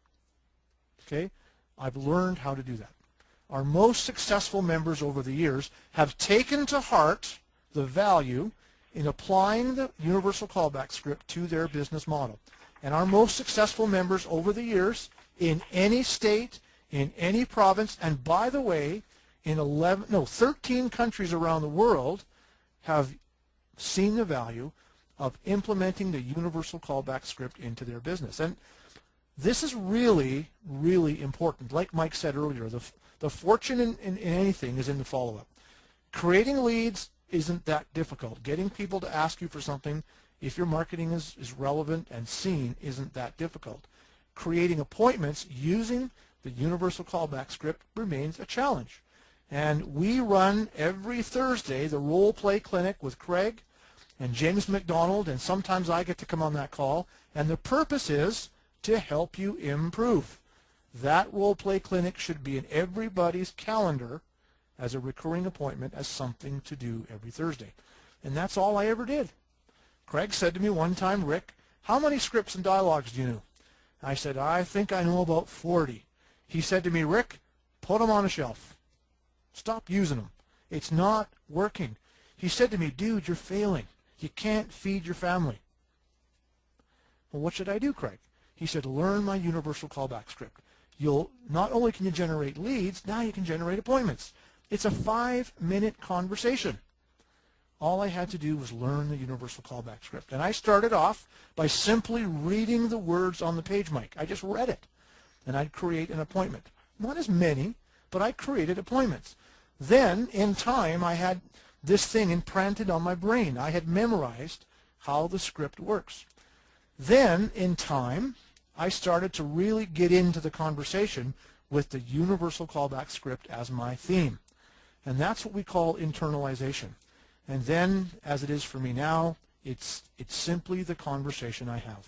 Okay? I've learned how to do that. Our most successful members over the years have taken to heart the value in applying the universal callback script to their business model. And our most successful members over the years in any state, in any province, and by the way, in 13 countries around the world have seen the value of implementing the universal callback script into their business. And this is really, really important. Like Mike said earlier, the fortune in anything is in the follow-up. Creating leads isn't that difficult. Getting people to ask you for something, if your marketing is relevant and seen, isn't that difficult. Creating appointments using the universal callback script remains a challenge. And we run every Thursday the role play clinic with Craig and James McDonald, and sometimes I get to come on that call, and the purpose is to help you improve. That role play clinic should be in everybody's calendar as a recurring appointment, as something to do every Thursday. And that's all I ever did. Craig said to me one time, Rick, how many scripts and dialogues do you know? I said, I think I know about 40. He said to me, Rick, put them on a shelf. Stop using them. It's not working. He said to me, dude, you're failing. You can't feed your family. Well, what should I do, Craig? He said, learn my universal callback script. Not only can you generate leads, now you can generate appointments. It's a 5-minute conversation. All I had to do was learn the universal callback script. And I started off by simply reading the words on the page, Mike. I just read it. And I'd create an appointment. Not as many, but I created appointments. Then, in time, I had this thing implanted on my brain. I had memorized how the script works. Then, in time, I started to really get into the conversation with the universal callback script as my theme. And that's what we call internalization. And then, as it is for me now, it's simply the conversation I have.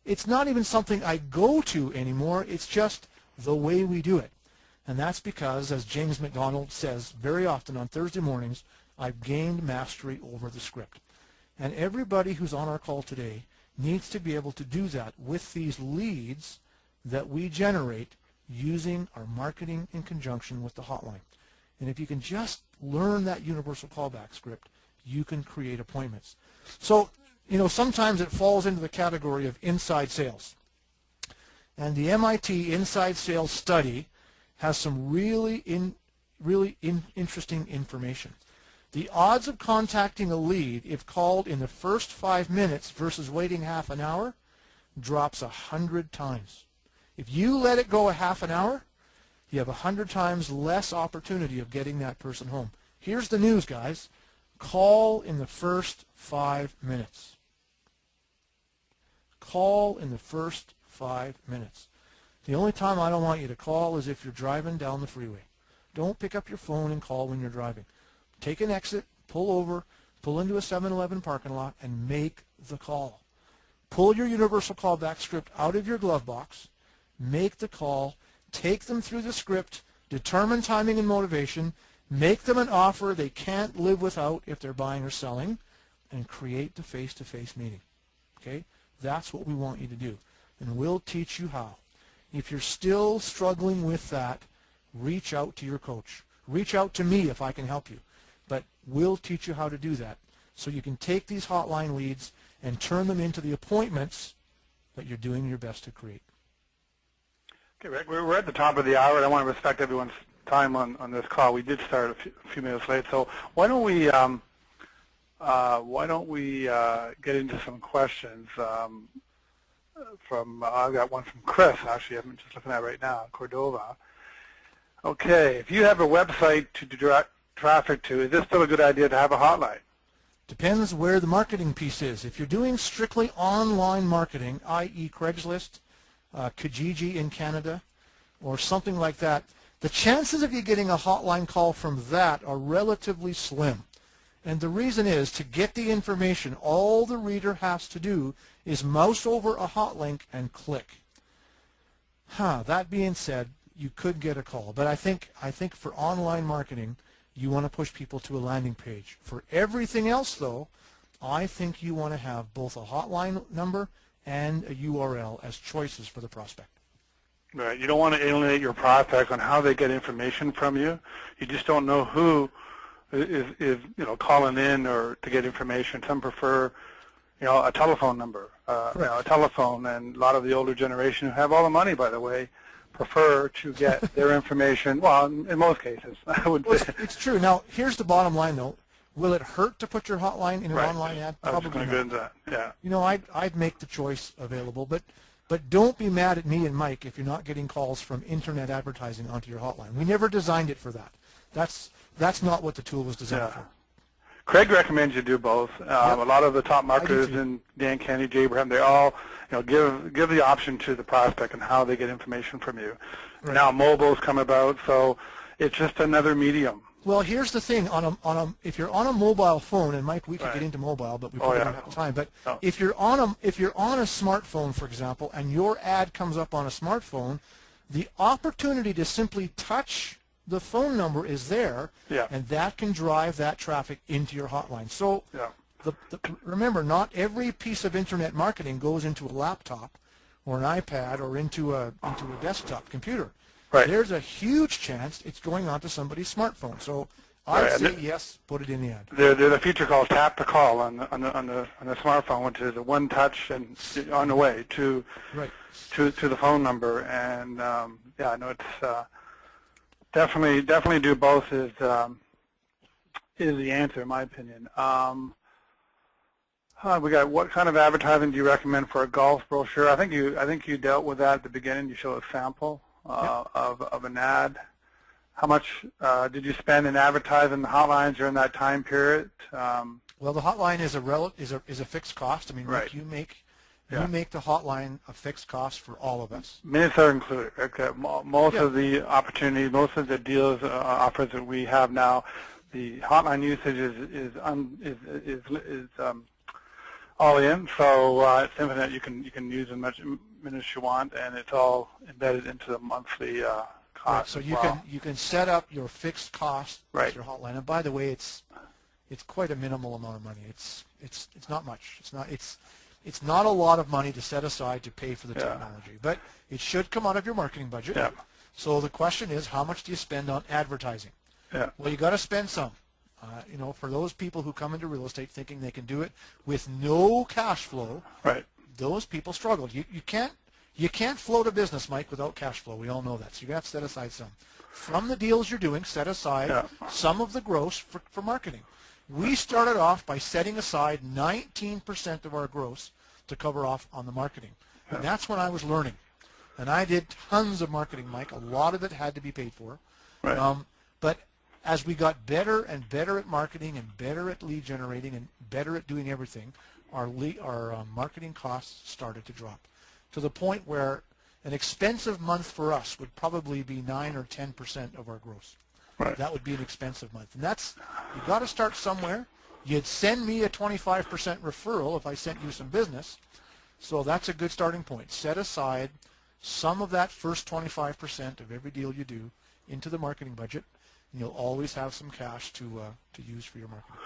It's not even something I go to anymore. It's just the way we do it. And that's because, as James McDonald says very often on Thursday mornings, I've gained mastery over the script. And everybody who's on our call today needs to be able to do that with these leads that we generate using our marketing in conjunction with the hotline. And if you can just learn that universal callback script, you can create appointments. So, sometimes it falls into the category of inside sales. And the MIT Inside Sales Study has some really interesting information. The odds of contacting a lead, if called in the first 5 minutes versus waiting half an hour, drops 100 times. If you let it go a half an hour, you have 100 times less opportunity of getting that person home. Here's the news, guys. Call in the first 5 minutes. Call in the first 5 minutes. The only time I don't want you to call is if you're driving down the freeway. Don't pick up your phone and call when you're driving. Take an exit, pull over, pull into a 7-Eleven parking lot, and make the call. Pull your universal callback script out of your glove box, make the call, take them through the script, determine timing and motivation, make them an offer they can't live without if they're buying or selling, and create the face-to-face meeting. Okay? That's what we want you to do, and we'll teach you how. If you're still struggling with that, reach out to your coach. Reach out to me if I can help you. But we'll teach you how to do that so you can take these hotline leads and turn them into the appointments that you're doing your best to create. Okay, Rick, we're at the top of the hour, and I want to respect everyone's time on this call. We did start a few minutes late, so why don't we get into some questions from, I've got one from Chris, actually, I'm just looking at right now, Cordova. Okay, if you have a website to direct traffic to, is this still a good idea to have a hotline? Depends where the marketing piece is. If you're doing strictly online marketing, i.e. Craigslist, Kijiji in Canada, or something like that, the chances of you getting a hotline call from that are relatively slim. And the reason is, to get the information, all the reader has to do is mouse over a hot link and click. That being said, you could get a call. But I think for online marketing, you want to push people to a landing page. For everything else, though, I think you want to have both a hotline number and a URL as choices for the prospect. Right. You don't want to alienate your prospect on how they get information from you. You just don't know who is calling in or to get information. Some prefer a telephone number, a telephone, and a lot of the older generation who have all the money, by the way, prefer to get their information. Well, in most cases, I would say. It's true. Now, here's the bottom line, though. Will it hurt to put your hotline in an online ad? Probably not. Yeah. I'd make the choice available, but don't be mad at me and Mike if you're not getting calls from internet advertising onto your hotline. We never designed it for that. That's not what the tool was designed for. Craig recommends you do both. A lot of the top marketers in Dan Kenny, Jay Abraham, they all give the option to the prospect and how they get information from you. Right. Now mobile's come about, so it's just another medium. Well, here's the thing: if you're on a mobile phone, and Mike, we could get into mobile, but we probably don't have time. But if you're on a smartphone, for example, and your ad comes up on a smartphone, the opportunity to simply touch the phone number is there, and that can drive that traffic into your hotline. So remember, not every piece of internet marketing goes into a laptop or an iPad or into a desktop computer. Right. There's a huge chance it's going onto somebody's smartphone. So I'd say yes, put it in the ad. There's a feature called Tap to Call on the smartphone, which is a one touch and on the way to the phone number. And I know it's definitely do both is the answer in my opinion. We got what kind of advertising do you recommend for a golf brochure? I think you dealt with that at the beginning. You showed a sample of an ad. How much did you spend in advertising the hotlines during that time period? Well, the hotline is a fixed cost. I mean, Rick, you make the hotline a fixed cost for all of us. Minutes are included. Okay. Most of the opportunities, most of the deals offers that we have now, the hotline usage is all in. So it's infinite. You can use as much minutes you want, and it's all embedded into the monthly cost. Right, so you can set up your fixed cost with your hotline. And by the way, it's quite a minimal amount of money. It's not much. It's not a lot of money to set aside to pay for the technology, but it should come out of your marketing budget. Yeah. So the question is, how much do you spend on advertising? Yeah. Well, you got to spend some. For those people who come into real estate thinking they can do it with no cash flow, those people struggle. You can't float a business, Mike, without cash flow. We all know that. So you have to set aside some. From the deals you're doing, set aside some of the gross for marketing. We started off by setting aside 19% of our gross to cover off on the marketing. And that's when I was learning. And I did tons of marketing, Mike. A lot of it had to be paid for. Right. But as we got better and better at marketing and better at lead generating and better at doing everything, our marketing costs started to drop to the point where an expensive month for us would probably be 9 or 10% of our gross. Right. That would be an expensive month. And you got to start somewhere. You'd send me a 25% referral if I sent you some business. So that's a good starting point. Set aside some of that first 25% of every deal you do into the marketing budget, and you'll always have some cash to use for your marketing.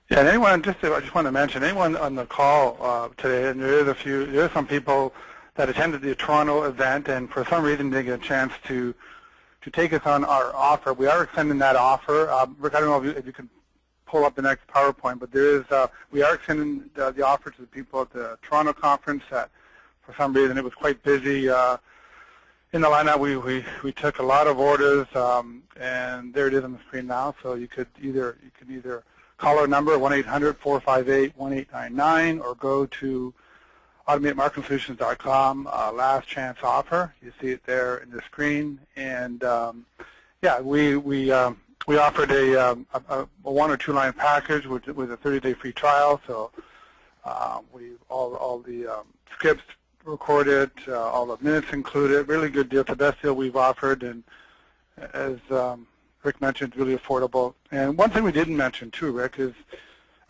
Yeah, and I just want to mention, anyone on the call today, and there are some people that attended the Toronto event, and for some reason didn't get a chance to take us on our offer. We are extending that offer. Rick, I don't know if you can pull up the next PowerPoint, but we are extending the offer to the people at the Toronto conference that for some reason it was quite busy. In the lineup, we took a lot of orders, and there it is on the screen now. So you could either call our number 1-800-458-1899 or go to automatedmarketingsolutions.com, last chance offer. You see it there in the screen, and we offered a 1 or 2 line package with a 30-day free trial. So all the scripts recorded, all the minutes included. Really good deal. It's the best deal we've offered, and as Rick mentioned, really affordable. And one thing we didn't mention too, Rick, is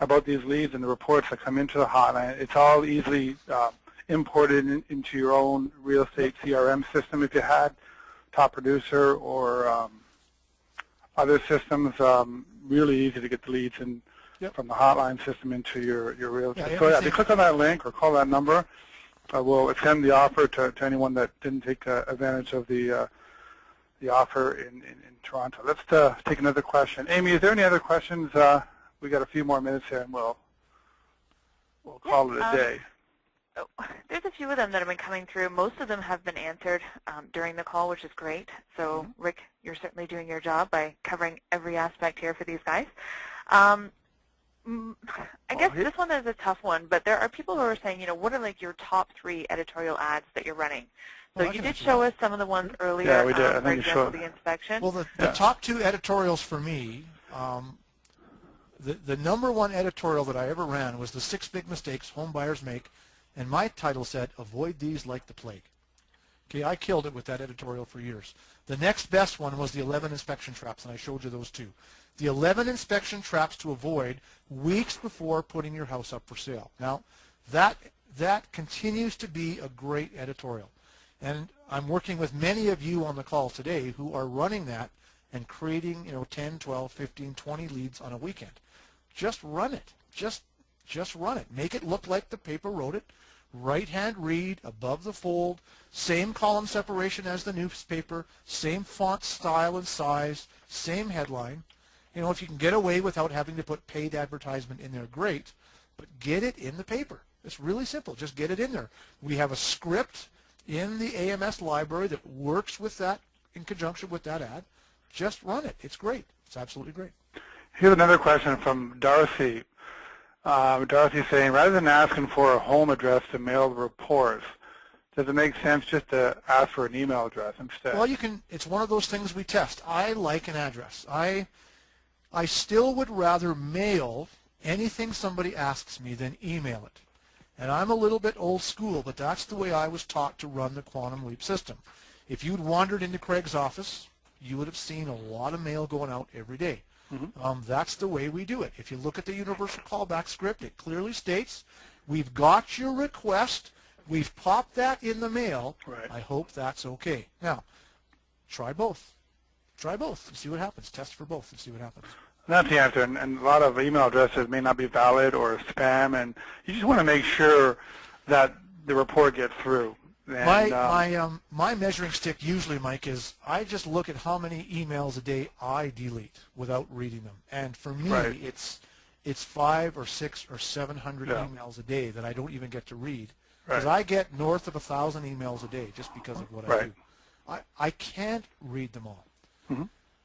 about these leads and the reports that come into the hotline. It's all easily imported into your own real estate CRM system if you had Top Producer or other systems. Really easy to get the leads in from the hotline system into your real estate. So if you click on that link or call that number, we'll extend the offer to anyone that didn't take advantage of the the offer in Toronto. Let's take another question. Amy, is there any other questions? We got a few more minutes here, and we'll call it a day. There's a few of them that have been coming through. Most of them have been answered during the call, which is great. So, Rick, you're certainly doing your job by covering every aspect here for these guys. I guess this one is a tough one, but there are people who are saying, you know, what are like your top 3 editorial ads that you're running? So you did show us some of the ones earlier. Yeah, we did. For example, the inspection. Well, the top 2 editorials for me, the number 1 editorial that I ever ran was the 6 big mistakes home buyers make, and my title said, "Avoid these like the plague." Okay, I killed it with that editorial for years. The next best one was the 11 inspection traps, and I showed you those too. The 11 inspection traps to avoid weeks before putting your house up for sale. Now, that continues to be a great editorial. And I'm working with many of you on the call today who are running that and creating, 10, 12, 15, 20 leads on a weekend. Just run it. Just run it. Make it look like the paper wrote it. Right-hand read, above the fold, same column separation as the newspaper, same font style and size, same headline. If you can get away without having to put paid advertisement in there, great, but get it in the paper. It's really simple. Just get it in there. We have a script in the AMS library that works with that in conjunction with that ad. Just run it. It's great. It's absolutely great. Here's another question from Darcy. Darcy's saying, rather than asking for a home address to mail the reports, does it make sense just to ask for an email address instead? Well, you can. It's one of those things we test. I like an address. I still would rather mail anything somebody asks me than email it. And I'm a little bit old school, but that's the way I was taught to run the Quantum Leap system. If you'd wandered into Craig's office, you would have seen a lot of mail going out every day. That's the way we do it. If you look at the universal callback script, it clearly states, we've got your request, we've popped that in the mail. Right. I hope that's okay. Now, try both. Try both and see what happens. Test for both and see what happens. That's the answer, and a lot of email addresses may not be valid or spam, and you just want to make sure that the report gets through. And, my measuring stick usually, Mike, is I just look at how many emails a day I delete without reading them, and for me, it's 500 or 600 or 700 emails a day that I don't even get to read, because I get north of 1,000 emails a day just because of what I do. I can't read them all,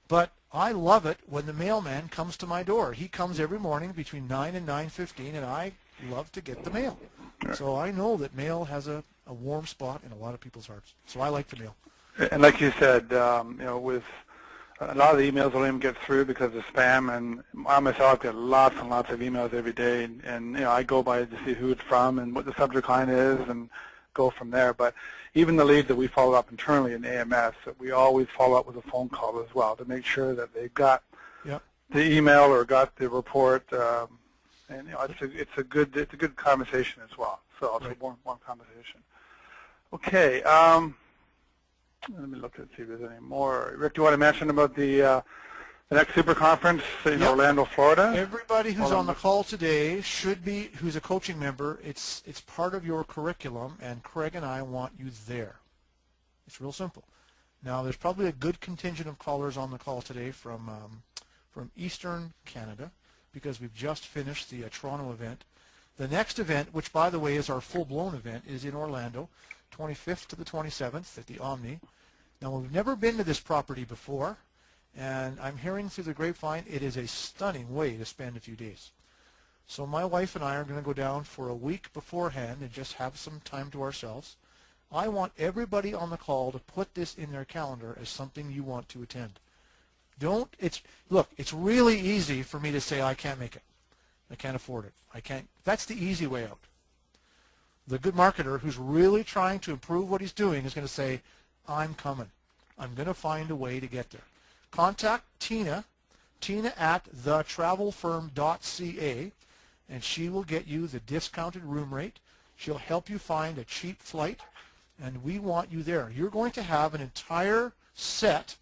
but I love it when the mailman comes to my door. He comes every morning between 9 and 9:15, and I love to get the mail. So I know that mail has a warm spot in a lot of people's hearts. So I like the mail. And like you said, with a lot of the emails don't even get through because of spam, and I myself get lots and lots of emails every day, and I go by to see who it's from and what the subject line is and go from there. But even the leads that we follow up internally in AMS, we always follow up with a phone call as well to make sure that they've got the email or got the report, and it's a good conversation as well. So it's a warm conversation. Okay, let me look and see if there's any more. Rick, do you want to mention about the next super conference in Orlando, Florida? Everybody who's on the call today should be, who's a coaching member, it's part of your curriculum, and Craig and I want you there. It's real simple. Now, there's probably a good contingent of callers on the call today from Eastern Canada, because we've just finished the Toronto event. The next event, which by the way is our full-blown event, is in Orlando, 25th to the 27th at the Omni. Now, we've never been to this property before, and I'm hearing through the grapevine it is a stunning way to spend a few days. So my wife and I are going to go down for a week beforehand and just have some time to ourselves. I want everybody on the call to put this in their calendar as something you want to attend. Look, it's really easy for me to say I can't make it. I can't afford it. I can't. That's the easy way out. The good marketer who's really trying to improve what he's doing is going to say, I'm coming. I'm going to find a way to get there. Contact Tina at thetravelfirm.ca, and she will get you the discounted room rate. She'll help you find a cheap flight, and we want you there. You're going to have an entire set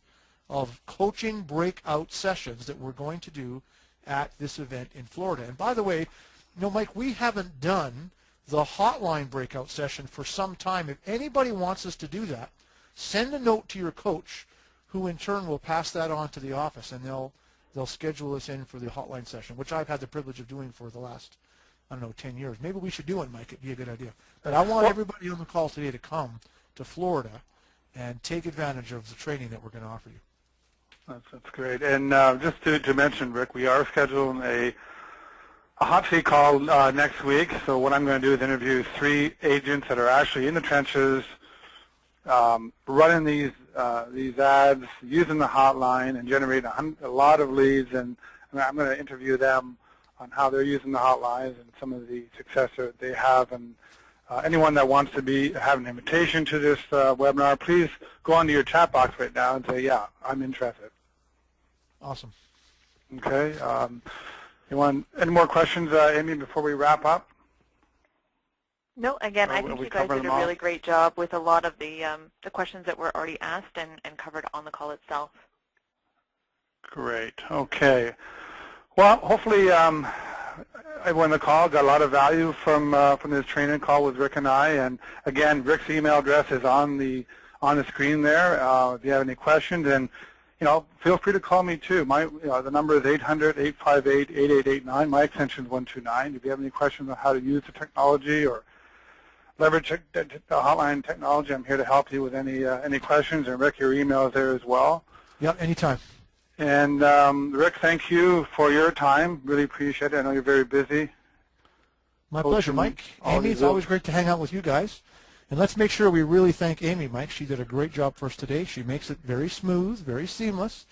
of coaching breakout sessions that we're going to do at this event in Florida. And by the way, Mike, we haven't done the hotline breakout session for some time. If anybody wants us to do that, send a note to your coach who in turn will pass that on to the office, and they'll schedule us in for the hotline session, which I've had the privilege of doing for the last, I don't know, 10 years. Maybe we should do one, Mike. It'd be a good idea. But I want everybody on the call today to come to Florida and take advantage of the training that we're going to offer you. That's great. And just to mention, Rick, we are scheduling a hot seat call next week. So what I'm going to do is interview 3 agents that are actually in the trenches, running these ads, using the hotline, and generating a lot of leads. And I'm going to interview them on how they're using the hotlines and some of the success that they have. And anyone that wants to have an invitation to this webinar, please go onto your chat box right now and say, yeah, I'm interested. Awesome. Okay. You want any more questions, Amy, before we wrap up? No, again, I think you guys did a really great job with a lot of the questions that were already asked and covered on the call itself. Great. Okay. Well, hopefully everyone on the call got a lot of value from this training call with Rick and I. And again, Rick's email address is on the screen there. If you have any questions, and feel free to call me too. The number is 800-858-8889. My extension is 129. If you have any questions on how to use the technology or leverage the hotline technology, I'm here to help you with any questions. And Rick, your email is there as well. Yeah, anytime. And Rick, thank you for your time. Really appreciate it. I know you're very busy. My pleasure, Mike. Amy, it's always great to hang out with you guys. And let's make sure we really thank Amy, Mike. She did a great job for us today. She makes it very smooth, very seamless,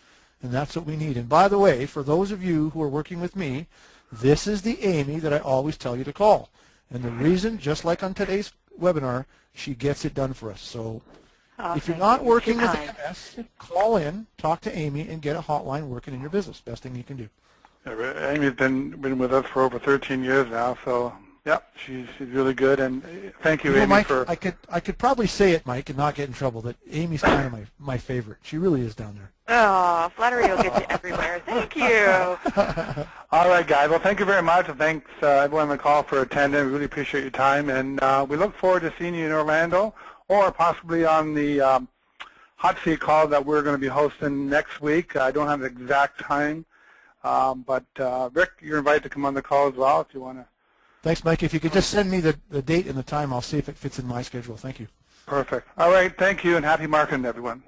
and that's what we need. And by the way, for those of you who are working with me, this is the Amy that I always tell you to call. And the reason, just like on today's webinar, she gets it done for us. So if you're not working with MS, call in, talk to Amy, and get a hotline working in your business. Best thing you can do. Yeah, Amy's been with us for over 13 years now, so yeah, she's really good. And thank you, Amy, Mike, for. I could probably say it, Mike, and not get in trouble. That Amy's kind of my favorite. She really is down there. Oh, flattery will get you everywhere. Thank you. All right, guys. Well, thank you very much, and thanks everyone on the call for attending. We really appreciate your time, and we look forward to seeing you in Orlando, or possibly on the hot seat call that we're going to be hosting next week. I don't have the exact time, but Rick, you're invited to come on the call as well if you want to. Thanks, Mike. If you could just send me the date and the time, I'll see if it fits in my schedule. Thank you. Perfect. All right. Thank you, and happy marketing, everyone.